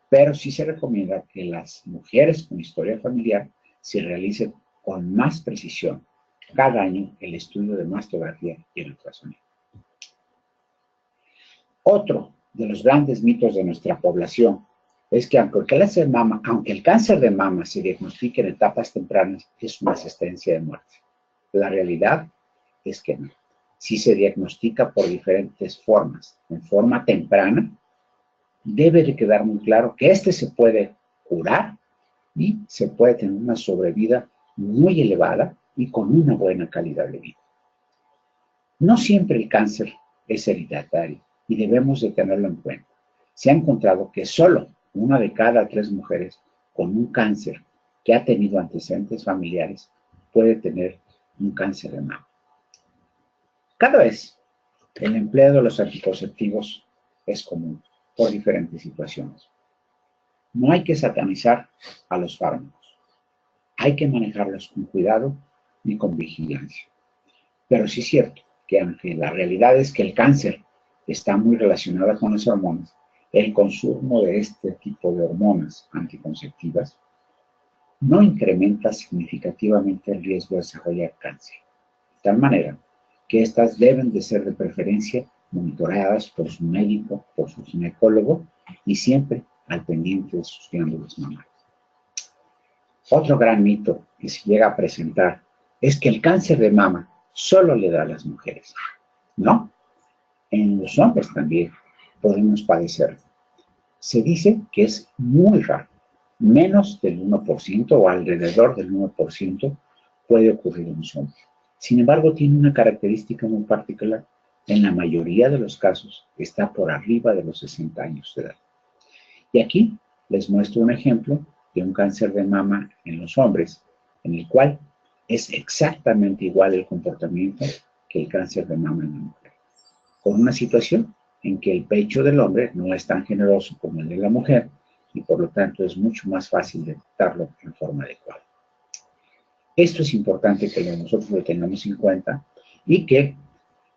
pero sí se recomienda que las mujeres con historia familiar se realicen con más precisión cada año el estudio de mastografía y el ultrasonido. Otro de los grandes mitos de nuestra población es que aunque el cáncer de mama se diagnostique en etapas tempranas, es una sentencia de muerte. La realidad es que no. Si se diagnostica por diferentes formas, en forma temprana, debe de quedar muy claro que este se puede curar y se puede tener una sobrevida muy elevada y con una buena calidad de vida. No siempre el cáncer es hereditario y debemos de tenerlo en cuenta. Se ha encontrado que solo 1 de cada 3 mujeres con un cáncer que ha tenido antecedentes familiares puede tener un cáncer de mama. Cada vez el empleo de los anticonceptivos es común por diferentes situaciones. No hay que satanizar a los fármacos. Hay que manejarlos con cuidado y con vigilancia. Pero sí es cierto que aunque la realidad es que el cáncer está muy relacionado con las hormonas, el consumo de este tipo de hormonas anticonceptivas no incrementa significativamente el riesgo de desarrollar cáncer. De tal manera que estas deben de ser de preferencia monitoreadas por su médico, por su ginecólogo y siempre al pendiente de sus glándulas mamarias. Otro gran mito que se llega a presentar es que el cáncer de mama solo le da a las mujeres. No, en los hombres también podemos padecerlo. Se dice que es muy raro, menos del 1% o alrededor del 1% puede ocurrir en los hombres. Sin embargo, tiene una característica muy particular. En la mayoría de los casos está por arriba de los 60 años de edad. Y aquí les muestro un ejemplo de un cáncer de mama en los hombres, en el cual es exactamente igual el comportamiento que el cáncer de mama en la mujer. Con una situación en que el pecho del hombre no es tan generoso como el de la mujer y por lo tanto es mucho más fácil detectarlo en forma adecuada. Esto es importante que nosotros lo tengamos en cuenta y que,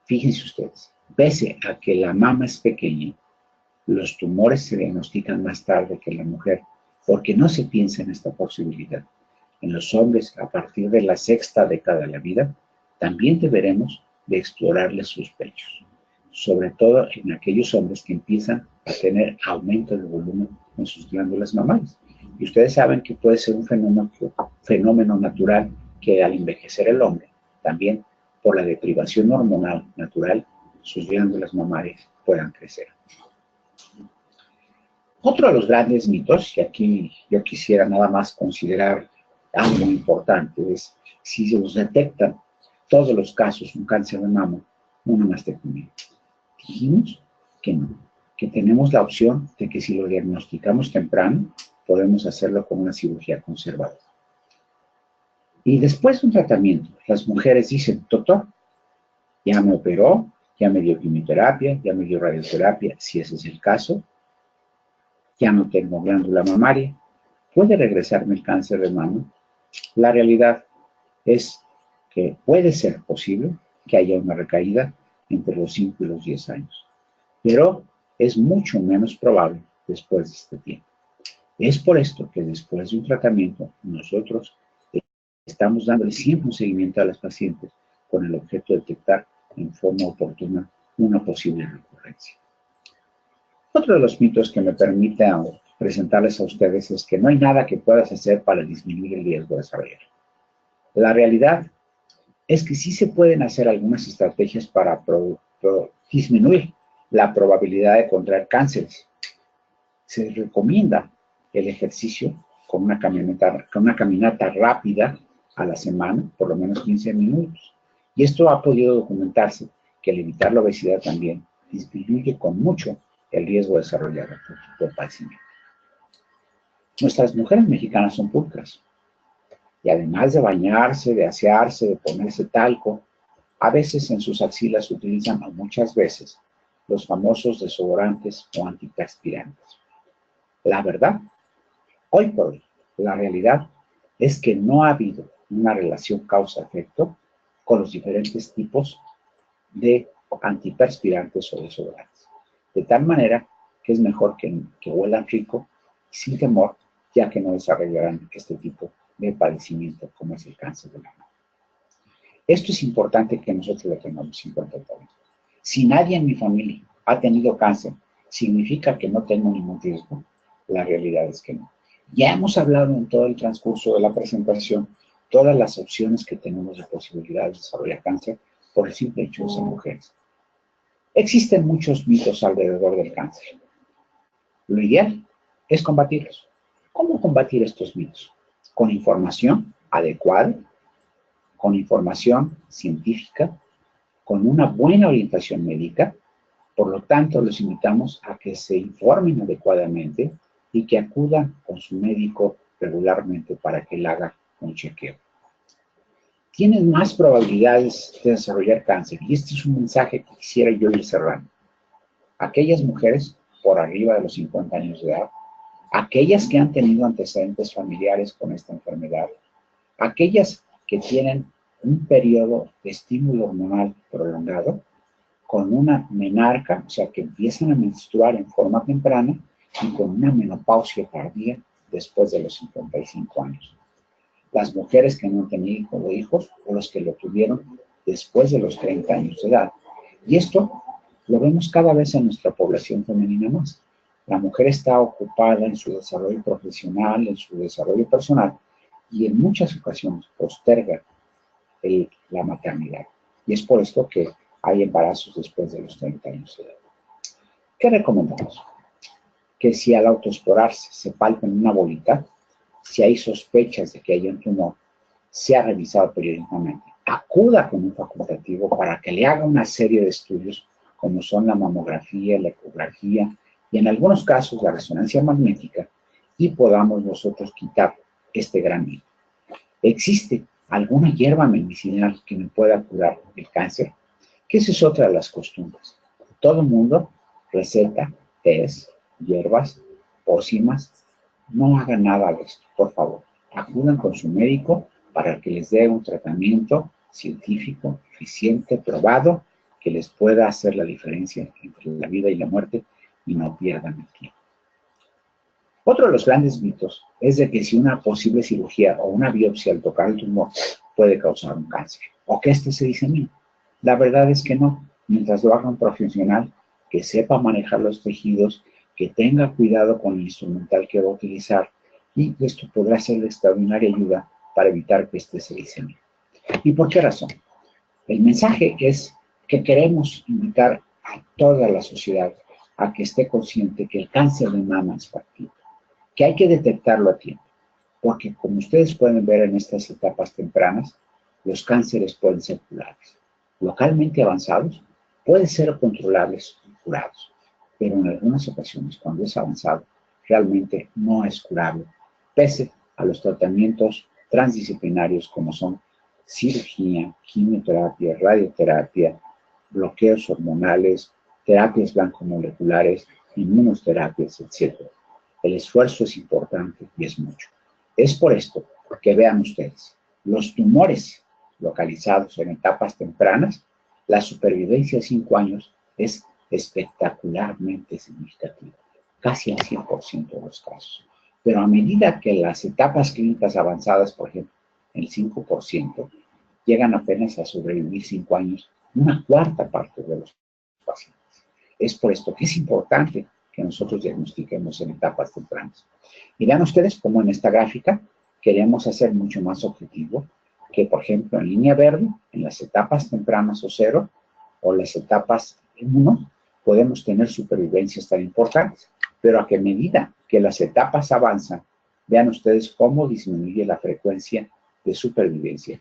fíjense ustedes, pese a que la mama es pequeña, los tumores se diagnostican más tarde que en la mujer porque no se piensa en esta posibilidad. En los hombres, a partir de la 6ª década de la vida, también deberemos de explorarles sus pechos, sobre todo en aquellos hombres que empiezan a tener aumento de volumen en sus glándulas mamarias. Y ustedes saben que puede ser un fenómeno natural que al envejecer el hombre, también por la deprivación hormonal natural, sus glándulas mamarias puedan crecer. Otro de los grandes mitos, y aquí yo quisiera nada más considerar algo importante, es si se nos detectan todos los casos un cáncer de mama, una mastectomía. Dijimos que no, que tenemos la opción de que si lo diagnosticamos temprano, podemos hacerlo con una cirugía conservadora. Y después de un tratamiento, las mujeres dicen, doctor, ya me operó, ya me dio quimioterapia, ya me dio radioterapia, si ese es el caso, ya no tengo glándula mamaria, ¿puede regresarme el cáncer de mama? La realidad es que puede ser posible que haya una recaída entre los 5 y los 10 años, pero es mucho menos probable después de este tiempo. Es por esto que después de un tratamiento nosotros Estamos dándole siempre un seguimiento a las pacientes con el objeto de detectar en forma oportuna una posible recurrencia. Otro de los mitos que me permite presentarles a ustedes es que no hay nada que puedas hacer para disminuir el riesgo de desarrollar. La realidad es que sí se pueden hacer algunas estrategias para disminuir la probabilidad de contraer cánceres. Se recomienda el ejercicio con una caminata rápida a la semana, por lo menos 15 minutos. Y esto ha podido documentarse que al evitar la obesidad también disminuye con mucho el riesgo de desarrollar otro tipo de padecimiento. Nuestras mujeres mexicanas son pulcras. Y además de bañarse, de asearse, de ponerse talco, a veces en sus axilas utilizan, o muchas veces, los famosos desodorantes o antiperspirantes. La verdad, hoy por hoy, la realidad es que no ha habido una relación causa-efecto con los diferentes tipos de antiperspirantes o desodorantes. De tal manera que es mejor que huelan rico y sin temor, ya que no desarrollarán este tipo de padecimiento como es el cáncer de mama. Esto es importante que nosotros lo tengamos en cuenta también. Si nadie en mi familia ha tenido cáncer, ¿significa que no tengo ningún riesgo? La realidad es que no. Ya hemos hablado en todo el transcurso de la presentación todas las opciones que tenemos de posibilidades de desarrollar cáncer por el simple hecho de ser mujeres. Existen muchos mitos alrededor del cáncer. Lo ideal es combatirlos. ¿Cómo combatir estos mitos? Con información adecuada, con información científica, con una buena orientación médica. Por lo tanto, los invitamos a que se informen adecuadamente y que acudan con su médico regularmente para que él haga un chequeo. Tienen más probabilidades de desarrollar cáncer, y este es un mensaje que quisiera yo ir cerrando. Aquellas mujeres por arriba de los 50 años de edad, aquellas que han tenido antecedentes familiares con esta enfermedad, aquellas que tienen un periodo de estímulo hormonal prolongado, con una menarca, o sea, que empiezan a menstruar en forma temprana, y con una menopausia tardía después de los 55 años. Las mujeres que no han tenido hijos o los que lo tuvieron después de los 30 años de edad. Y esto lo vemos cada vez en nuestra población femenina más. La mujer está ocupada en su desarrollo profesional, en su desarrollo personal, y en muchas ocasiones posterga la maternidad. Y es por esto que hay embarazos después de los 30 años de edad. ¿Qué recomendamos? Que si al autoexplorarse se palpen una bolita, si hay sospechas de que haya un tumor, sea revisado periódicamente. Acuda con un facultativo para que le haga una serie de estudios como son la mamografía, la ecografía y en algunos casos la resonancia magnética, y podamos nosotros quitar este gran mito. ¿Existe alguna hierba medicinal que me pueda curar el cáncer? Que esa es otra de las costumbres. Todo el mundo receta tés, hierbas, pócimas. No hagan nada de esto, por favor. Acudan con su médico para que les dé un tratamiento científico, eficiente, probado, que les pueda hacer la diferencia entre la vida y la muerte y no pierdan el tiempo. Otro de los grandes mitos es de que si una posible cirugía o una biopsia al tocar el tumor puede causar un cáncer o que este se disemine. La verdad es que no. Mientras lo haga un profesional que sepa manejar los tejidos, que tenga cuidado con el instrumental que va a utilizar, y esto podrá ser de extraordinaria ayuda para evitar que este se disemine. ¿Y por qué razón? El mensaje es que queremos invitar a toda la sociedad a que esté consciente que el cáncer de mama es factible, que hay que detectarlo a tiempo, porque como ustedes pueden ver en estas etapas tempranas, los cánceres pueden ser curables. Localmente avanzados, pueden ser controlables y curados, pero en algunas ocasiones, cuando es avanzado, realmente no es curable, pese a los tratamientos transdisciplinarios como son cirugía, quimioterapia, radioterapia, bloqueos hormonales, terapias blancomoleculares, inmunoterapias, etc. El esfuerzo es importante y es mucho. Es por esto que vean ustedes, los tumores localizados en etapas tempranas, la supervivencia de 5 años es espectacularmente significativa, casi al 100% de los casos. Pero a medida que las etapas clínicas avanzadas, por ejemplo, el 5%, llegan apenas a sobrevivir 5 años, una cuarta parte de los pacientes. Es por esto que es importante que nosotros diagnostiquemos en etapas tempranas. Y vean ustedes cómo en esta gráfica queremos hacer mucho más objetivo que, por ejemplo, en línea verde, en las etapas tempranas o 0, o las etapas 1, podemos tener supervivencias tan importantes, pero a que medida que las etapas avanzan, vean ustedes cómo disminuye la frecuencia de supervivencia.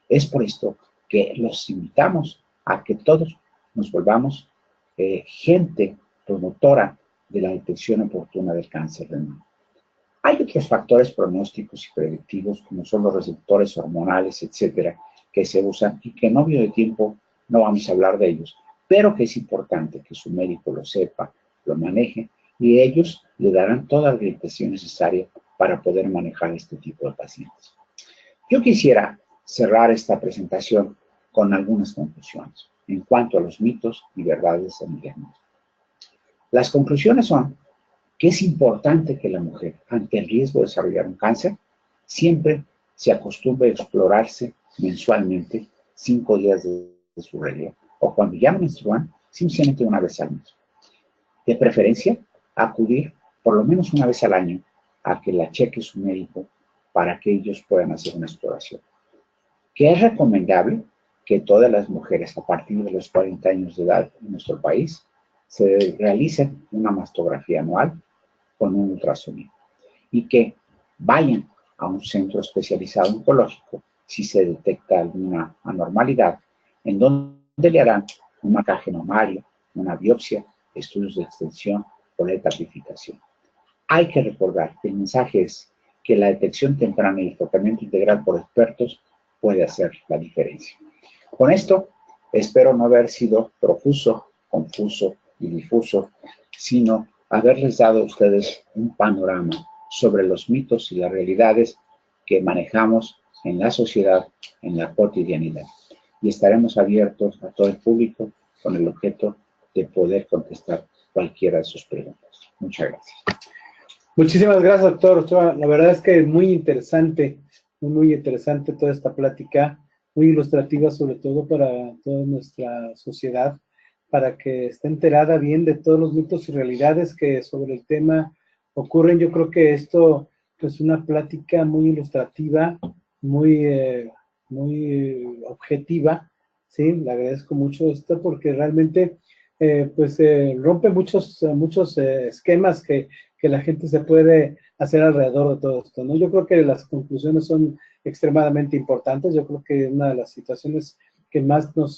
Es por esto que los invitamos a que todos nos volvamos gente promotora de la detección oportuna del cáncer de mama. Hay otros factores pronósticos y predictivos, como son los receptores hormonales, etcétera, que se usan y que en obvio de tiempo no vamos a hablar de ellos, pero que es importante que su médico lo sepa, lo maneje, y ellos le darán toda la orientación necesaria para poder manejar este tipo de pacientes. Yo quisiera cerrar esta presentación con algunas conclusiones en cuanto a los mitos y verdades en el diagnóstico. Las conclusiones son que es importante que la mujer, ante el riesgo de desarrollar un cáncer, siempre se acostumbre a explorarse mensualmente 5 días de su regla, o cuando ya menstruan, simplemente una vez al mes. De preferencia, acudir por lo menos una vez al año a que la cheque su médico para que ellos puedan hacer una exploración. Que es recomendable que todas las mujeres a partir de los 40 años de edad en nuestro país se realicen una mastografía anual con un ultrasonido y que vayan a un centro especializado oncológico si se detecta alguna anormalidad, en donde le harán un marcaje mamario, una biopsia, estudios de extensión o de tapificación. Hay que recordar que el mensaje es que la detección temprana y el tratamiento integral por expertos puede hacer la diferencia. Con esto, espero no haber sido profuso, confuso y difuso, sino haberles dado a ustedes un panorama sobre los mitos y las realidades que manejamos en la sociedad, en la cotidianidad. Y estaremos abiertos a todo el público con el objeto de poder contestar cualquiera de sus preguntas. Muchas gracias. Muchísimas gracias, doctor. La verdad es que es muy interesante toda esta plática, muy ilustrativa sobre todo para toda nuestra sociedad, para que esté enterada bien de todos los mitos y realidades que sobre el tema ocurren. Yo creo que esto es una plática muy ilustrativa, muy objetiva, ¿sí? Le agradezco mucho esto porque realmente rompe muchos esquemas que la gente se puede hacer alrededor de todo esto, ¿no? Yo creo que las conclusiones son extremadamente importantes. Yo creo que una de las situaciones que más nos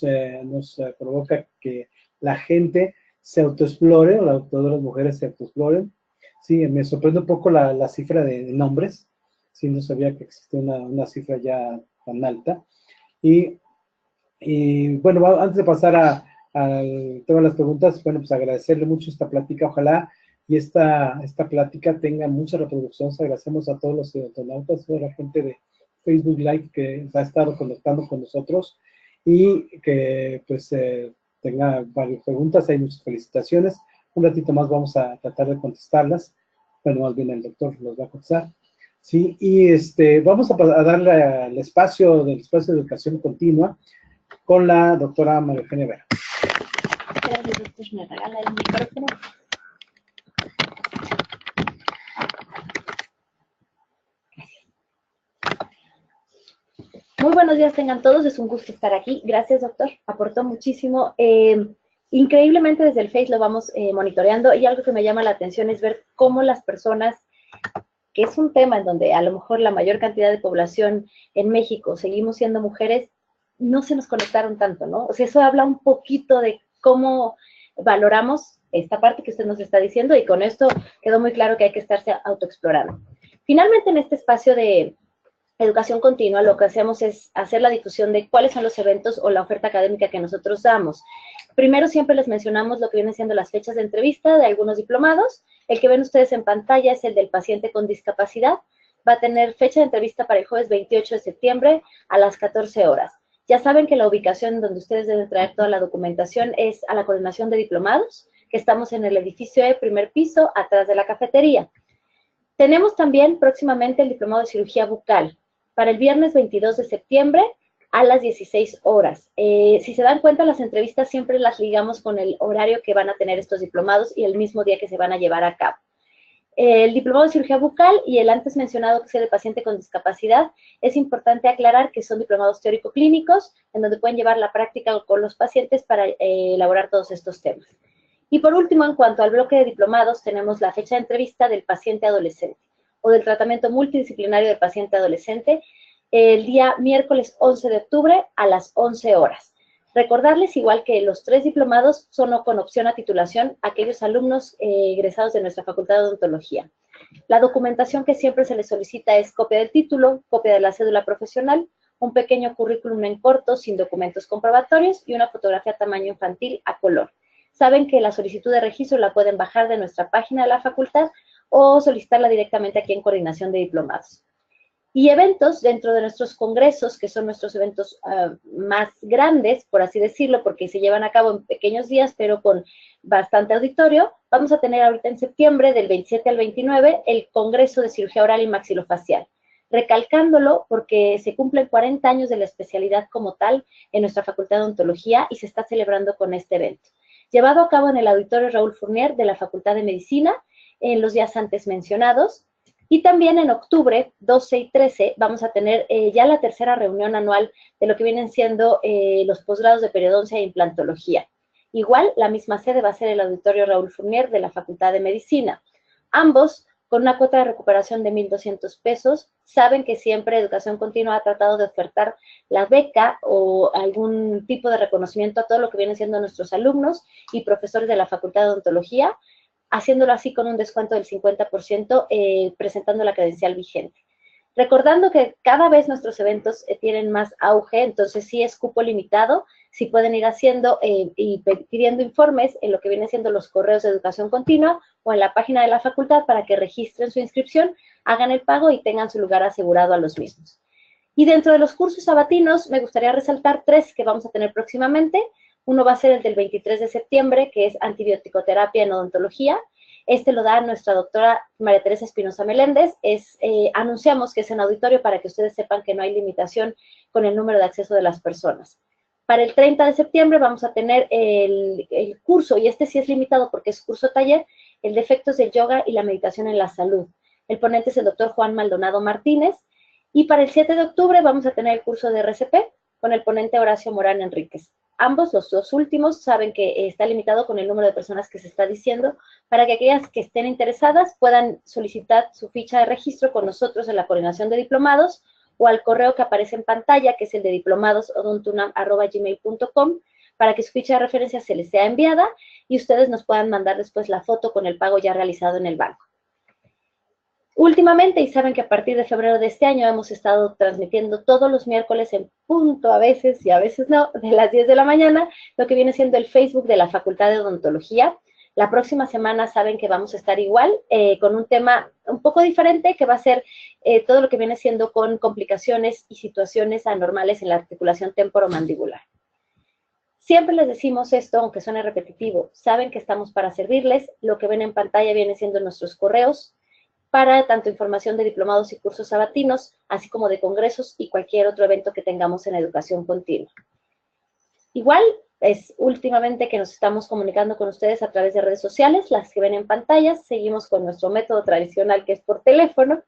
provoca que la gente se autoexplore, o todas las mujeres se autoexploren. Sí, me sorprende un poco la cifra de nombres. Sí, no sabía que existía una cifra ya tan alta. Y bueno, antes de pasar al tema de las preguntas, bueno, pues agradecerle mucho esta plática. Ojalá y esta plática tenga mucha reproducción. Agradecemos a todos los internautas, a toda la gente de Facebook Live que ha estado conectando con nosotros y que pues tenga varias preguntas. Hay muchas felicitaciones. Un ratito más vamos a tratar de contestarlas. Bueno, más bien el doctor los va a contestar. Sí, y vamos a darle el espacio de educación continua con la doctora María Eugenia Vera. Gracias, doctor. Me regala el micrófono. Muy buenos días tengan todos, es un gusto estar aquí. Gracias, doctor, aportó muchísimo. Increíblemente desde el Face lo vamos monitoreando y algo que me llama la atención es ver cómo las personas, que es un tema en donde a lo mejor la mayor cantidad de población en México seguimos siendo mujeres, no se nos conectaron tanto, ¿no? O sea, eso habla un poquito de cómo valoramos esta parte que usted nos está diciendo y con esto quedó muy claro que hay que estarse autoexplorando. Finalmente, en este espacio de educación continua, lo que hacemos es hacer la difusión de cuáles son los eventos o la oferta académica que nosotros damos. Primero, siempre les mencionamos lo que vienen siendo las fechas de entrevista de algunos diplomados. El que ven ustedes en pantalla es el del paciente con discapacidad. Va a tener fecha de entrevista para el jueves 28 de septiembre a las 14 horas. Ya saben que la ubicación donde ustedes deben traer toda la documentación es a la coordinación de diplomados, que estamos en el edificio E, primer piso, atrás de la cafetería. Tenemos también próximamente el diplomado de cirugía bucal. para el viernes 22 de septiembre a las 16 horas. Si se dan cuenta, las entrevistas siempre las ligamos con el horario que van a tener estos diplomados y el mismo día que se van a llevar a cabo. El diplomado de cirugía bucal y el antes mencionado que es el de paciente con discapacidad, es importante aclarar que son diplomados teórico-clínicos, en donde pueden llevar la práctica con los pacientes para elaborar todos estos temas. Y por último, en cuanto al bloque de diplomados, tenemos la fecha de entrevista del paciente adolescente o del tratamiento multidisciplinario del paciente adolescente, el día miércoles 11 de octubre a las 11 horas. Recordarles, igual que los 3 diplomados, son con opción a titulación aquellos alumnos egresados de nuestra Facultad de Odontología. La documentación que siempre se les solicita es copia del título, copia de la cédula profesional, un pequeño currículum en corto sin documentos comprobatorios y una fotografía a tamaño infantil a color. Saben que la solicitud de registro la pueden bajar de nuestra página de la facultad o solicitarla directamente aquí en Coordinación de Diplomados. Y eventos dentro de nuestros congresos, que son nuestros eventos más grandes, por así decirlo, porque se llevan a cabo en pequeños días, pero con bastante auditorio. Vamos a tener ahorita en septiembre, del 27 al 29, el Congreso de Cirugía Oral y Maxilofacial. Recalcándolo porque se cumplen 40 años de la especialidad como tal en nuestra Facultad de Odontología y se está celebrando con este evento. Llevado a cabo en el Auditorio Raúl Fournier de la Facultad de Medicina, en los días antes mencionados. Y también en octubre 12 y 13 vamos a tener ya la tercera reunión anual de lo que vienen siendo los posgrados de periodoncia e implantología. Igual, la misma sede va a ser el Auditorio Raúl Fournier de la Facultad de Medicina. Ambos con una cuota de recuperación de 1,200 pesos. Saben que siempre Educación Continua ha tratado de ofertar la beca o algún tipo de reconocimiento a todo lo que vienen siendo nuestros alumnos y profesores de la Facultad de Odontología, haciéndolo así con un descuento del 50%, presentando la credencial vigente. Recordando que cada vez nuestros eventos tienen más auge, entonces sí es cupo limitado, sí pueden ir haciendo y pidiendo informes en lo que vienen siendo los correos de Educación Continua o en la página de la facultad para que registren su inscripción, hagan el pago y tengan su lugar asegurado a los mismos. Y dentro de los cursos sabatinos me gustaría resaltar 3 que vamos a tener próximamente. Uno va a ser el del 23 de septiembre, que es antibiótico-terapia en odontología. Este lo da nuestra doctora María Teresa Espinosa Meléndez. Anunciamos que es en auditorio para que ustedes sepan que no hay limitación con el número de acceso de las personas. Para el 30 de septiembre vamos a tener el curso, y este sí es limitado porque es curso taller, el de efectos del yoga y la meditación en la salud. El ponente es el doctor Juan Maldonado Martínez. Y para el 7 de octubre vamos a tener el curso de RCP con el ponente Horacio Morán Enríquez. Ambos, los 2 últimos, saben que está limitado con el número de personas que se está diciendo, para que aquellas que estén interesadas puedan solicitar su ficha de registro con nosotros en la Coordinación de Diplomados o al correo que aparece en pantalla, que es el de diplomadosodontunam@gmail.com, para que su ficha de referencia se les sea enviada y ustedes nos puedan mandar después la foto con el pago ya realizado en el banco. Últimamente, y saben que a partir de febrero de este año hemos estado transmitiendo todos los miércoles en punto, a veces y a veces no, de las 10 de la mañana, lo que viene siendo el Facebook de la Facultad de Odontología. La próxima semana saben que vamos a estar igual, con un tema un poco diferente, que va a ser todo lo que viene siendo con complicaciones y situaciones anormales en la articulación temporomandibular. Siempre les decimos esto, aunque suene repetitivo, saben que estamos para servirles. Lo que ven en pantalla viene siendo nuestros correos, para tanto información de diplomados y cursos sabatinos, así como de congresos y cualquier otro evento que tengamos en educación continua. Igual, es últimamente que nos estamos comunicando con ustedes a través de redes sociales, las que ven en pantalla. Seguimos con nuestro método tradicional, que es por teléfono.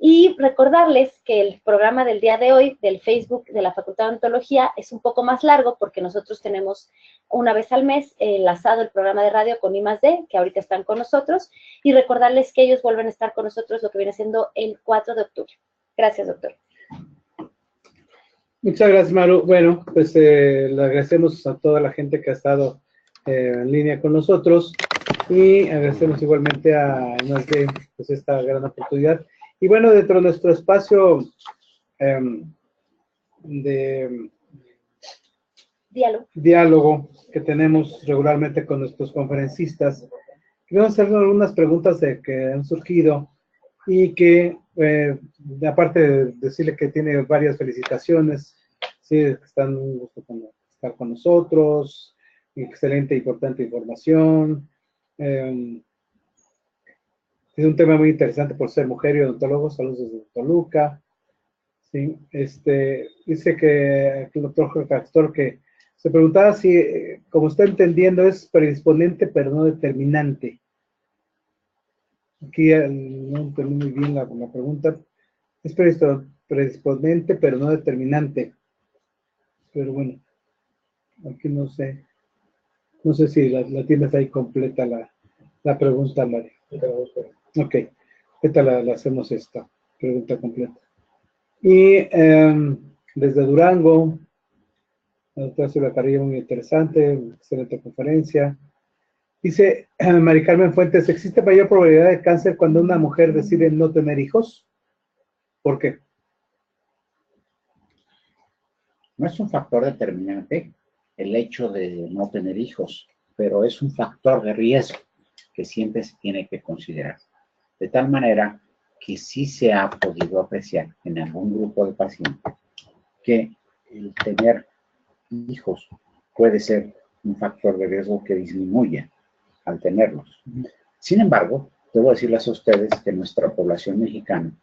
Y recordarles que el programa del día de hoy del Facebook de la Facultad de Odontología es un poco más largo porque nosotros tenemos una vez al mes enlazado el programa de radio con I+D, que ahorita están con nosotros, y recordarles que ellos vuelven a estar con nosotros lo que viene siendo el 4 de octubre. Gracias, doctor. Muchas gracias, Maru. Bueno, pues le agradecemos a toda la gente que ha estado en línea con nosotros y agradecemos igualmente a I+D pues esta gran oportunidad. Y bueno, dentro de nuestro espacio de diálogo que tenemos regularmente con nuestros conferencistas, queremos hacer algunas preguntas que han surgido y que, aparte de decirle que tiene varias felicitaciones, sí, están un gusto estar con nosotros, excelente, importante información. Es un tema muy interesante por ser mujer y odontólogo. Saludos desde Toluca. Sí, dice que el doctor Castor que se preguntaba si, como está entendiendo, es predisponente pero no determinante. Aquí no entendí muy bien la pregunta. Es predisponente pero no determinante. Pero bueno, aquí no sé. No sé si la tienes ahí completa la pregunta, Mari. Ok, ahorita la hacemos esta pregunta completa. Y desde Durango, la doctora Silvia Carrillo, muy interesante, excelente conferencia. Dice Mari Carmen Fuentes, ¿existe mayor probabilidad de cáncer cuando una mujer decide no tener hijos? ¿Por qué? No es un factor determinante el hecho de no tener hijos, pero es un factor de riesgo que siempre se tiene que considerar. De tal manera que sí se ha podido apreciar en algún grupo de pacientes que el tener hijos puede ser un factor de riesgo que disminuye al tenerlos. Sin embargo, debo decirles a ustedes que nuestra población mexicana,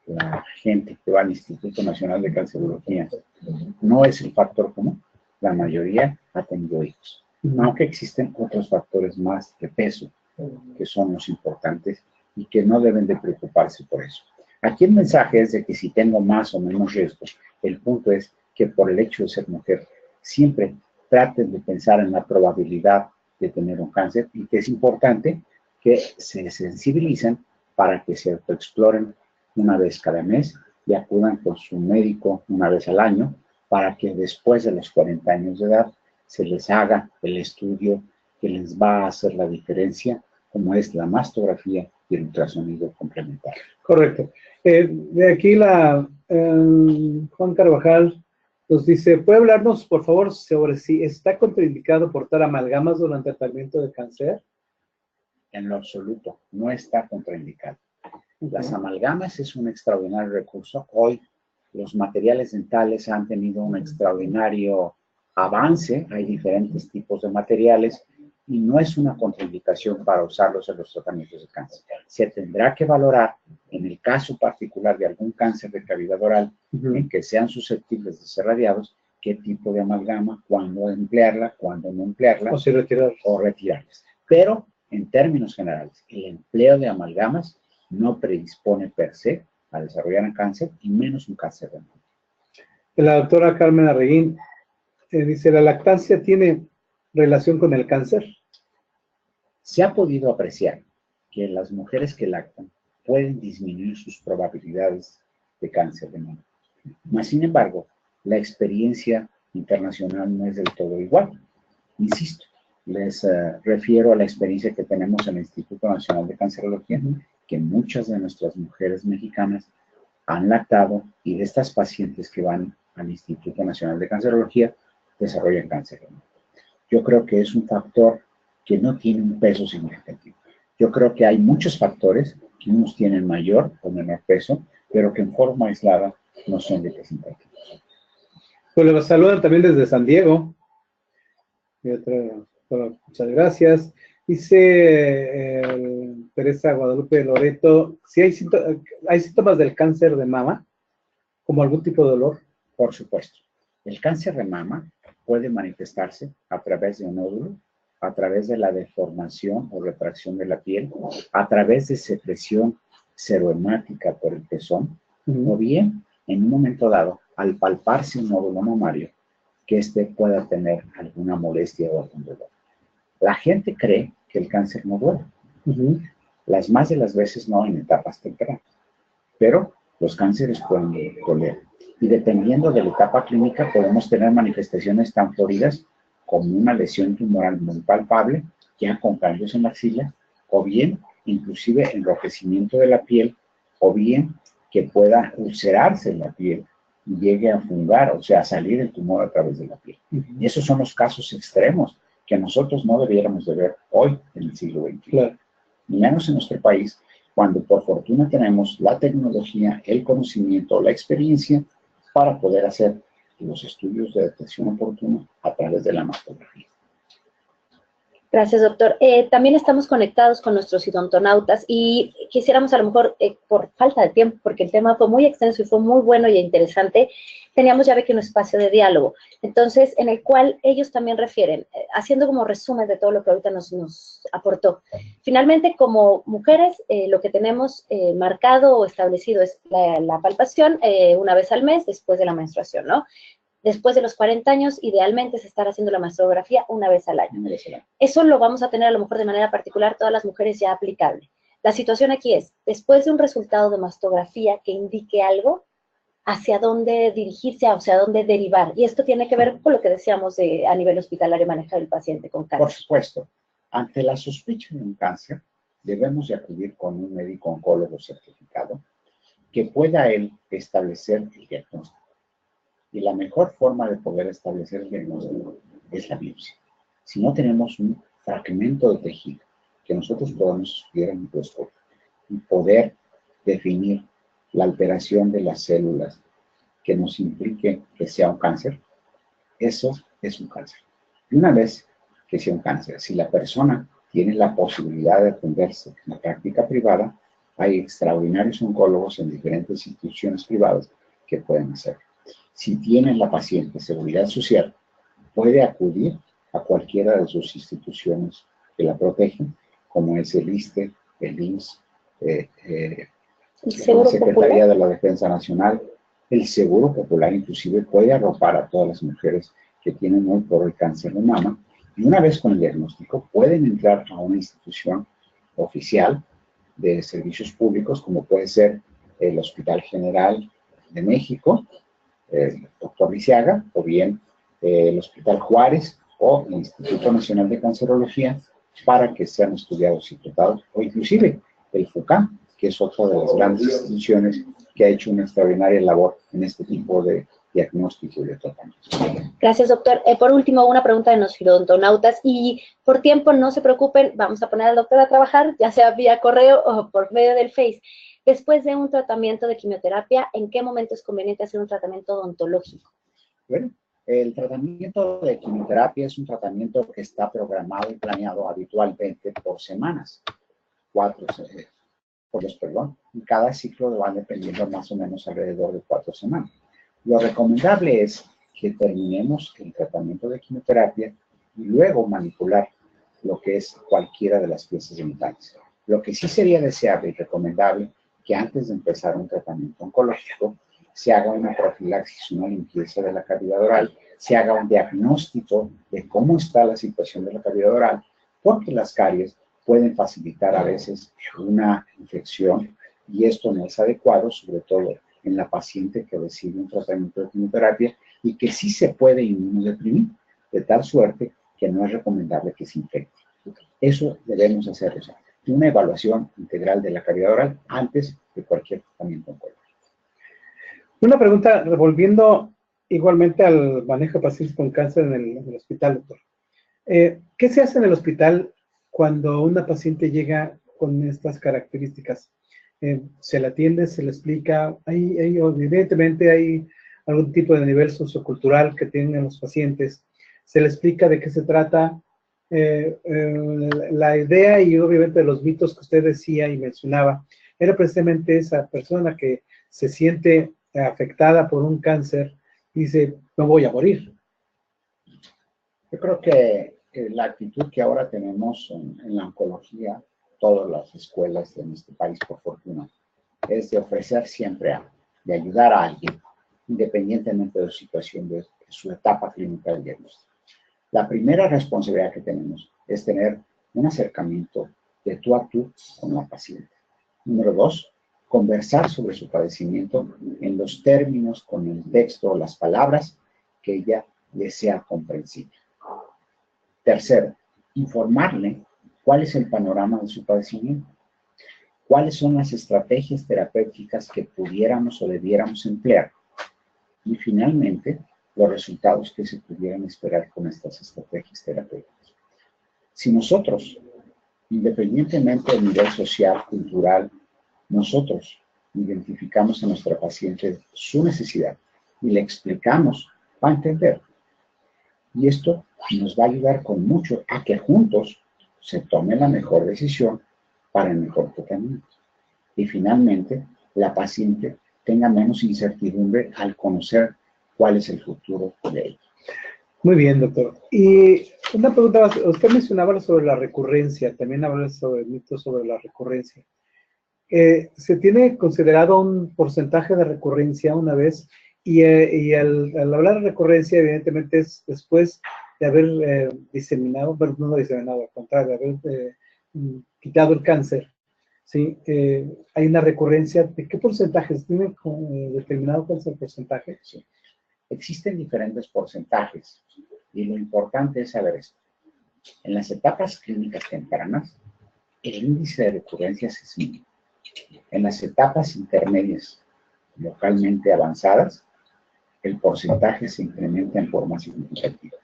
la gente que va al Instituto Nacional de Cancerología, no es el factor común. La mayoría ha tenido hijos, aunque existen otros factores más de peso que son los importantes y que no deben de preocuparse por eso. Aquí el mensaje es de que si tengo más o menos riesgos, el punto es que por el hecho de ser mujer, siempre traten de pensar en la probabilidad de tener un cáncer y que es importante que se sensibilicen para que se autoexploren una vez cada mes y acudan con su médico una vez al año para que después de los 40 años de edad se les haga el estudio que les va a hacer la diferencia, como es la mastografía y el ultrasonido complementario. Correcto. De aquí Juan Carvajal nos dice, ¿puede hablarnos, por favor, sobre si está contraindicado portar amalgamas durante el tratamiento de cáncer? En lo absoluto, no está contraindicado. Las amalgamas es un extraordinario recurso. Hoy los materiales dentales han tenido un extraordinario avance. Hay diferentes tipos de materiales y no es una contraindicación para usarlos en los tratamientos de cáncer. Se tendrá que valorar en el caso particular de algún cáncer de cavidad oral en que sean susceptibles de ser radiados, qué tipo de amalgama, cuándo emplearla, cuándo no emplearla, o retirarlas. Pero en términos generales, el empleo de amalgamas no predispone per se a desarrollar un cáncer y menos un cáncer de mama. La doctora Carmen Arreguín dice, ¿la lactancia tiene relación con el cáncer? Se ha podido apreciar que las mujeres que lactan pueden disminuir sus probabilidades de cáncer de mama. Mas, sin embargo, la experiencia internacional no es del todo igual. Insisto, les refiero a la experiencia que tenemos en el Instituto Nacional de Cancerología, que muchas de nuestras mujeres mexicanas han lactado y de estas pacientes que van al Instituto Nacional de Cancerología desarrollan cáncer de mama. Yo creo que es un factor que no tiene un peso significativo. Yo creo que hay muchos factores que unos tienen mayor o menor peso, pero que en forma aislada no son representativos. Pues le saludan también desde San Diego. Muchas gracias. Dice Teresa Guadalupe Loreto, si hay síntomas del cáncer de mama, como algún tipo de dolor. Por supuesto. El cáncer de mama puede manifestarse a través de un nódulo, a través de la deformación o retracción de la piel, a través de secreción serohemática por el pezón, o bien, en un momento dado, al palparse un nódulo mamario, que éste pueda tener alguna molestia o algún dolor. La gente cree que el cáncer no duele. Las más de las veces no en etapas tempranas, pero los cánceres pueden doler. Y dependiendo de la etapa clínica, podemos tener manifestaciones tan floridas como una lesión tumoral muy palpable, ya con cambios en la axila, o bien, inclusive, enrojecimiento de la piel, o bien que pueda ulcerarse en la piel y llegue a fungar, o sea, a salir el tumor a través de la piel. Y esos son los casos extremos que nosotros no debiéramos de ver hoy en el siglo XXI. Claro. Ni menos en nuestro país, cuando por fortuna tenemos la tecnología, el conocimiento, la experiencia para poder hacer los estudios de detección oportuna a través de la mastografía. Gracias, doctor. También estamos conectados con nuestros odontonautas y quisiéramos a lo mejor, por falta de tiempo, porque el tema fue muy extenso y fue muy bueno y interesante, teníamos ya ve que un espacio de diálogo, entonces, en el cual ellos también refieren, haciendo como resumen de todo lo que ahorita nos aportó. Finalmente, como mujeres, lo que tenemos marcado o establecido es la palpación una vez al mes después de la menstruación, ¿no? Después de los 40 años, idealmente es estar haciendo la mastografía una vez al año. Eso lo vamos a tener a lo mejor de manera particular todas las mujeres ya aplicable. La situación aquí es, después de un resultado de mastografía que indique algo, hacia dónde dirigirse, hacia dónde derivar. Y esto tiene que ver con lo que decíamos a nivel hospitalario manejar el paciente con cáncer. Por supuesto, ante la sospecha de un cáncer, debemos de acudir con un médico oncólogo certificado que pueda él establecer el diagnóstico. Y la mejor forma de poder establecer el diagnóstico es la biopsia. Si no tenemos un fragmento de tejido que nosotros podamos estudiar en microscopio y poder definir la alteración de las células que nos implique que sea un cáncer, eso es un cáncer. Y una vez que sea un cáncer, si la persona tiene la posibilidad de atenderse en la práctica privada, hay extraordinarios oncólogos en diferentes instituciones privadas que pueden hacerlo. Si tiene la paciente seguridad social, puede acudir a cualquiera de sus instituciones que la protegen, como es el ISSSTE, el IMSS, la Secretaría de la Defensa Nacional, el Seguro Popular, inclusive puede arropar a todas las mujeres que tienen hoy por hoy cáncer de mama, y una vez con el diagnóstico pueden entrar a una institución oficial de servicios públicos, como puede ser el Hospital General de México, el doctor Lisiaga, o bien el Hospital Juárez o el Instituto Nacional de Cancerología, para que sean estudiados y tratados, o inclusive el FUCAM, que es otra de las grandes instituciones que ha hecho una extraordinaria labor en este tipo de diagnóstico y de tratamiento. Gracias, doctor. Por último, una pregunta de los odontonautas, y por tiempo no se preocupen, vamos a poner al doctor a trabajar, ya sea vía correo o por medio del Face. Después de un tratamiento de quimioterapia, ¿en qué momento es conveniente hacer un tratamiento odontológico? Bueno, el tratamiento de quimioterapia es un tratamiento que está programado y planeado habitualmente por semanas, y cada ciclo va dependiendo más o menos alrededor de 4 semanas. Lo recomendable es que terminemos el tratamiento de quimioterapia y luego manipular lo que es cualquiera de las piezas dentales. Lo que sí sería deseable y recomendable que antes de empezar un tratamiento oncológico se haga una profilaxis, una limpieza de la cavidad oral, se haga un diagnóstico de cómo está la situación de la cavidad oral, porque las caries pueden facilitar a veces una infección y esto no es adecuado, sobre todo en la paciente que recibe un tratamiento de quimioterapia y que sí se puede inmunodeprimir, de tal suerte que no es recomendable que se infecte. Eso debemos hacer, o sea, una evaluación integral de la cavidad oral antes de cualquier tratamiento oncológico. Una pregunta, volviendo igualmente al manejo de pacientes con cáncer en el hospital, doctor. ¿Qué se hace en el hospital cuando una paciente llega con estas características? ¿Se la atiende, se le explica? Evidentemente hay algún tipo de nivel sociocultural que tienen los pacientes. ¿Se le explica de qué se trata? La idea y obviamente los mitos que usted decía y mencionaba era precisamente esa persona que se siente afectada por un cáncer y dice, no voy a morir. Yo creo que la actitud que ahora tenemos en la oncología, todas las escuelas de nuestro país, por fortuna, es de ofrecer siempre de ayudar a alguien, independientemente de su situación, de su etapa clínica del diagnóstico. La primera responsabilidad que tenemos es tener un acercamiento de tú a tú con la paciente. Número 2, conversar sobre su padecimiento en los términos, con el texto o las palabras que ella le sea comprensible. Tercero, informarle cuál es el panorama de su padecimiento, cuáles son las estrategias terapéuticas que pudiéramos o debiéramos emplear y finalmente los resultados que se pudieran esperar con estas estrategias terapéuticas. Si nosotros, independientemente del nivel social, cultural, nosotros identificamos a nuestra paciente su necesidad y le explicamos, va a entender. Y esto nos va a ayudar con mucho a que juntos se tome la mejor decisión para el mejor tratamiento. Y finalmente, la paciente tenga menos incertidumbre al conocer cuál es el futuro de ella. Muy bien, doctor. Y una pregunta más. Usted mencionaba sobre la recurrencia, también habló sobre el mito sobre la recurrencia. ¿Se tiene considerado un porcentaje de recurrencia una vez? Y al hablar de recurrencia, evidentemente es después de haber diseminado, bueno, no diseminado, al contrario, de haber quitado el cáncer, ¿sí? Hay una recurrencia. ¿De qué porcentajes? ¿Tiene determinado cuál es el porcentaje? Sí. Existen diferentes porcentajes y lo importante es saber esto. En las etapas clínicas tempranas, el índice de recurrencias es mínimo. En las etapas intermedias localmente avanzadas, el porcentaje se incrementa en forma significativa.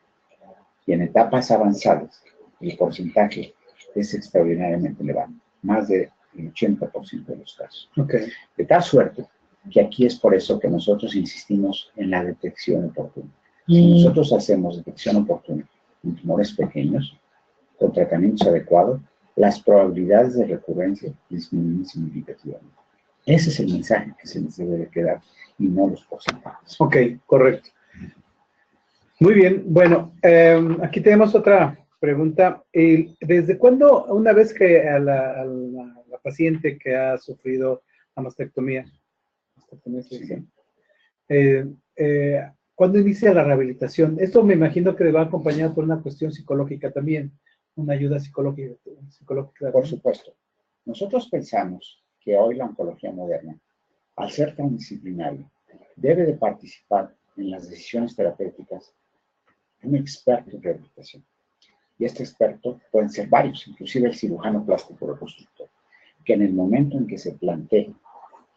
Y en etapas avanzadas, el porcentaje es extraordinariamente elevado, más del 80% de los casos. Okay. De tal suerte que aquí es por eso que nosotros insistimos en la detección oportuna. Si nosotros hacemos detección oportuna en tumores pequeños, con tratamientos adecuados, las probabilidades de recurrencia disminuyen significativamente. Ese es el mensaje que se les debe de quedar y no los porcentajes. Ok, correcto. Muy bien, bueno, aquí tenemos otra pregunta. ¿Desde cuándo, una vez que a la paciente que ha sufrido la mastectomía, Sí. ¿cuándo inicia la rehabilitación? Esto me imagino que va acompañado por una cuestión psicológica también, una ayuda psicológica. Por supuesto. Nosotros pensamos que hoy la oncología moderna, al ser tan disciplinaria, debe de participar en las decisiones terapéuticas un experto en rehabilitación. Y este experto pueden ser varios, inclusive el cirujano plástico reconstructor, que en el momento en que se plantee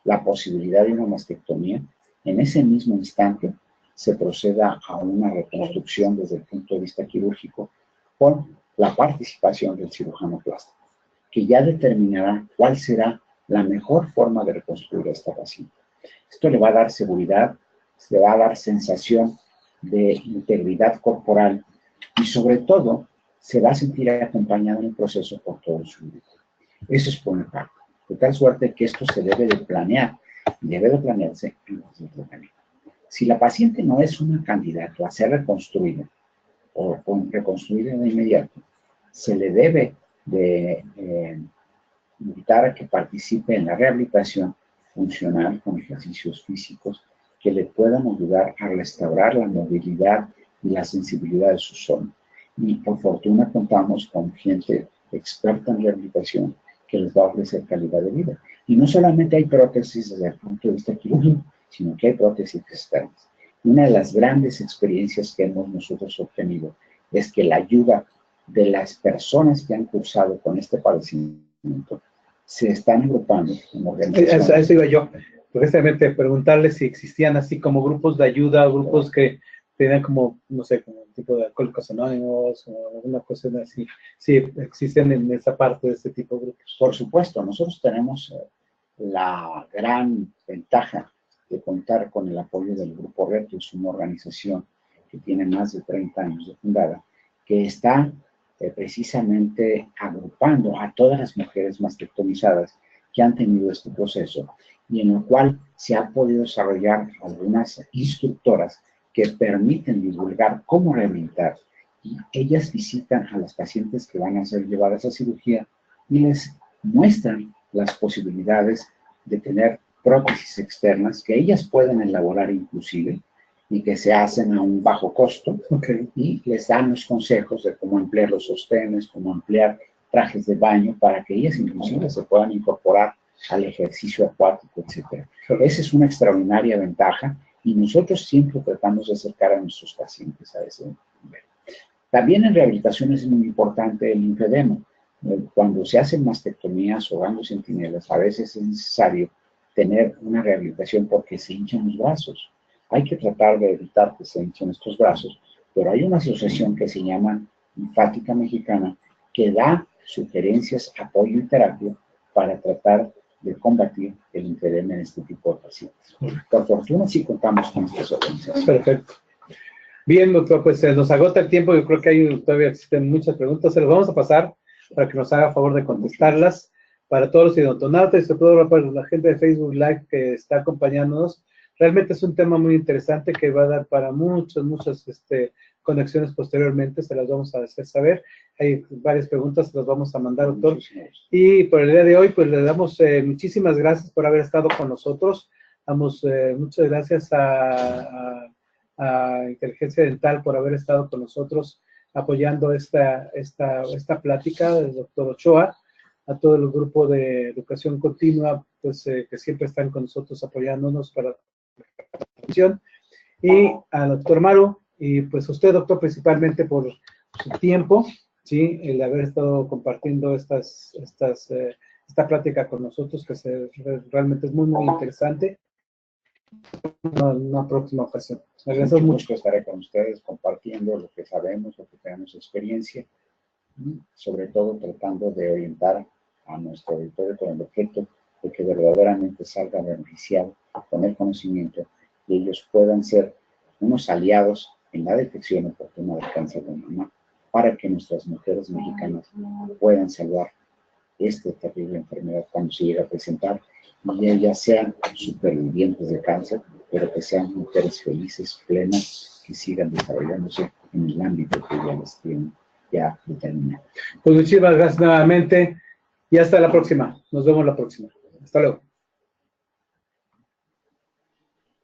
la posibilidad de una mastectomía, en ese mismo instante se proceda a una reconstrucción desde el punto de vista quirúrgico con la participación del cirujano plástico, que ya determinará cuál será la mejor forma de reconstruir a esta paciente. Esto le va a dar seguridad, le va a dar sensación de integridad corporal y sobre todo se va a sentir acompañado en el proceso por todo su grupo. Eso es por una parte. De tal suerte que esto se debe de planear, debe de planearse en el tratamiento. Si la paciente no es una candidata a ser reconstruida o reconstruida de inmediato, se le debe de invitar a que participe en la rehabilitación funcional con ejercicios físicos que le puedan ayudar a restaurar la movilidad y la sensibilidad de su zona. Y por fortuna contamos con gente experta en rehabilitación que les va a ofrecer calidad de vida. Y no solamente hay prótesis desde el punto de vista quirúrgico, sino que hay prótesis externas. Una de las grandes experiencias que hemos nosotros obtenido es que la ayuda de las personas que han cursado con este padecimiento se están agrupando en organizaciones. A eso iba yo, precisamente preguntarle si existían así como grupos de ayuda, grupos que tenían como, no sé, como un tipo de alcohólicos anónimos o alguna cosa así. Sí, existen en esa parte de este tipo de grupos. Por supuesto, nosotros tenemos la gran ventaja de contar con el apoyo del Grupo Retus, una organización que tiene más de 30 años de fundada, que está precisamente agrupando a todas las mujeres mastectomizadas que han tenido este proceso y en el cual se han podido desarrollar algunas instructoras que permiten divulgar cómo rehabilitar. Y ellas visitan a las pacientes que van a ser llevadas a cirugía y les muestran las posibilidades de tener prótesis externas que ellas pueden elaborar inclusive y que se hacen a un bajo costo. Okay. Y les dan los consejos de cómo emplear los sostenes, cómo emplear trajes de baño para que ellas inclusive se puedan incorporar al ejercicio acuático, etc. Esa es una extraordinaria ventaja y nosotros siempre tratamos de acercar a nuestros pacientes a ese nivel. También en rehabilitación es muy importante el linfedema. Cuando se hacen mastectomías o gangliosentinelas, a veces es necesario tener una rehabilitación porque se hinchan los brazos. Hay que tratar de evitar que se hinchen estos brazos, pero hay una asociación que se llama Linfática Mexicana que da sugerencias, apoyo y terapia para tratar de combatir el linfedema en este tipo de pacientes. Por fortuna sí contamos con estas organizaciones. Perfecto. Bien, doctor, pues nos agota el tiempo. Yo creo que todavía existen muchas preguntas. Se las vamos a pasar para que nos haga favor de contestarlas. Para todos los odontonautas y sobre todo para la gente de Facebook Live que está acompañándonos. Realmente es un tema muy interesante que va a dar para muchas conexiones posteriormente. Se las vamos a hacer saber. Hay varias preguntas, se las vamos a mandar, doctor. Y por el día de hoy, pues le damos muchísimas gracias por haber estado con nosotros. Damos muchas gracias a Inteligencia Dental por haber estado con nosotros apoyando esta plática del doctor Ochoa, a todo el grupo de educación continua, pues que siempre están con nosotros apoyándonos para la atención, y al doctor Maru, y pues a usted, doctor, principalmente por su tiempo, ¿sí? El haber estado compartiendo esta plática con nosotros, que realmente es muy, muy interesante. Una próxima ocasión. Agradecemos mucho. Estaré con ustedes compartiendo lo que sabemos, lo que tenemos experiencia, sobre todo tratando de orientar a nuestro auditorio con el objeto de que verdaderamente salga beneficiado con el conocimiento y ellos puedan ser unos aliados en la detección oportuna del cáncer de mama para que nuestras mujeres mexicanas puedan salvar esta terrible enfermedad cuando se llega a presentar y ellas sean supervivientes de cáncer, pero que sean mujeres felices, plenas, que sigan desarrollándose en el ámbito que ya les tienen ya determinado. Pues muchísimas gracias nuevamente y hasta la próxima. Nos vemos la próxima. Hasta luego.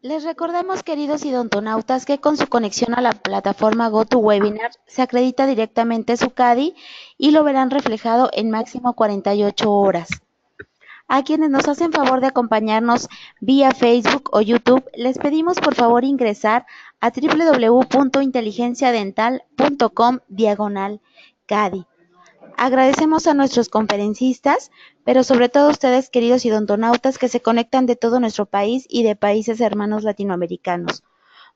Les recordamos, queridos idontonautas, que con su conexión a la plataforma GoToWebinar se acredita directamente su CADI y lo verán reflejado en máximo 48 horas. A quienes nos hacen favor de acompañarnos vía Facebook o YouTube, les pedimos por favor ingresar a www.inteligenciadental.com/CADI. Agradecemos a nuestros conferencistas, pero sobre todo a ustedes, queridos idontonautas, que se conectan de todo nuestro país y de países hermanos latinoamericanos.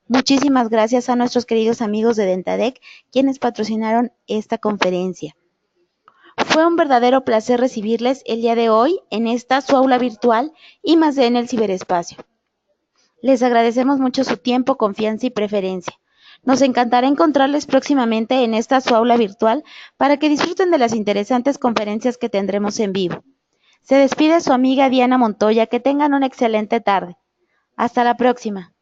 Muchísimas gracias a nuestros queridos amigos de Dentadec, quienes patrocinaron esta conferencia. Fue un verdadero placer recibirles el día de hoy en esta su aula virtual y más en el ciberespacio. Les agradecemos mucho su tiempo, confianza y preferencia. Nos encantará encontrarles próximamente en esta su aula virtual para que disfruten de las interesantes conferencias que tendremos en vivo. Se despide su amiga Diana Montoya. Que tengan una excelente tarde. Hasta la próxima.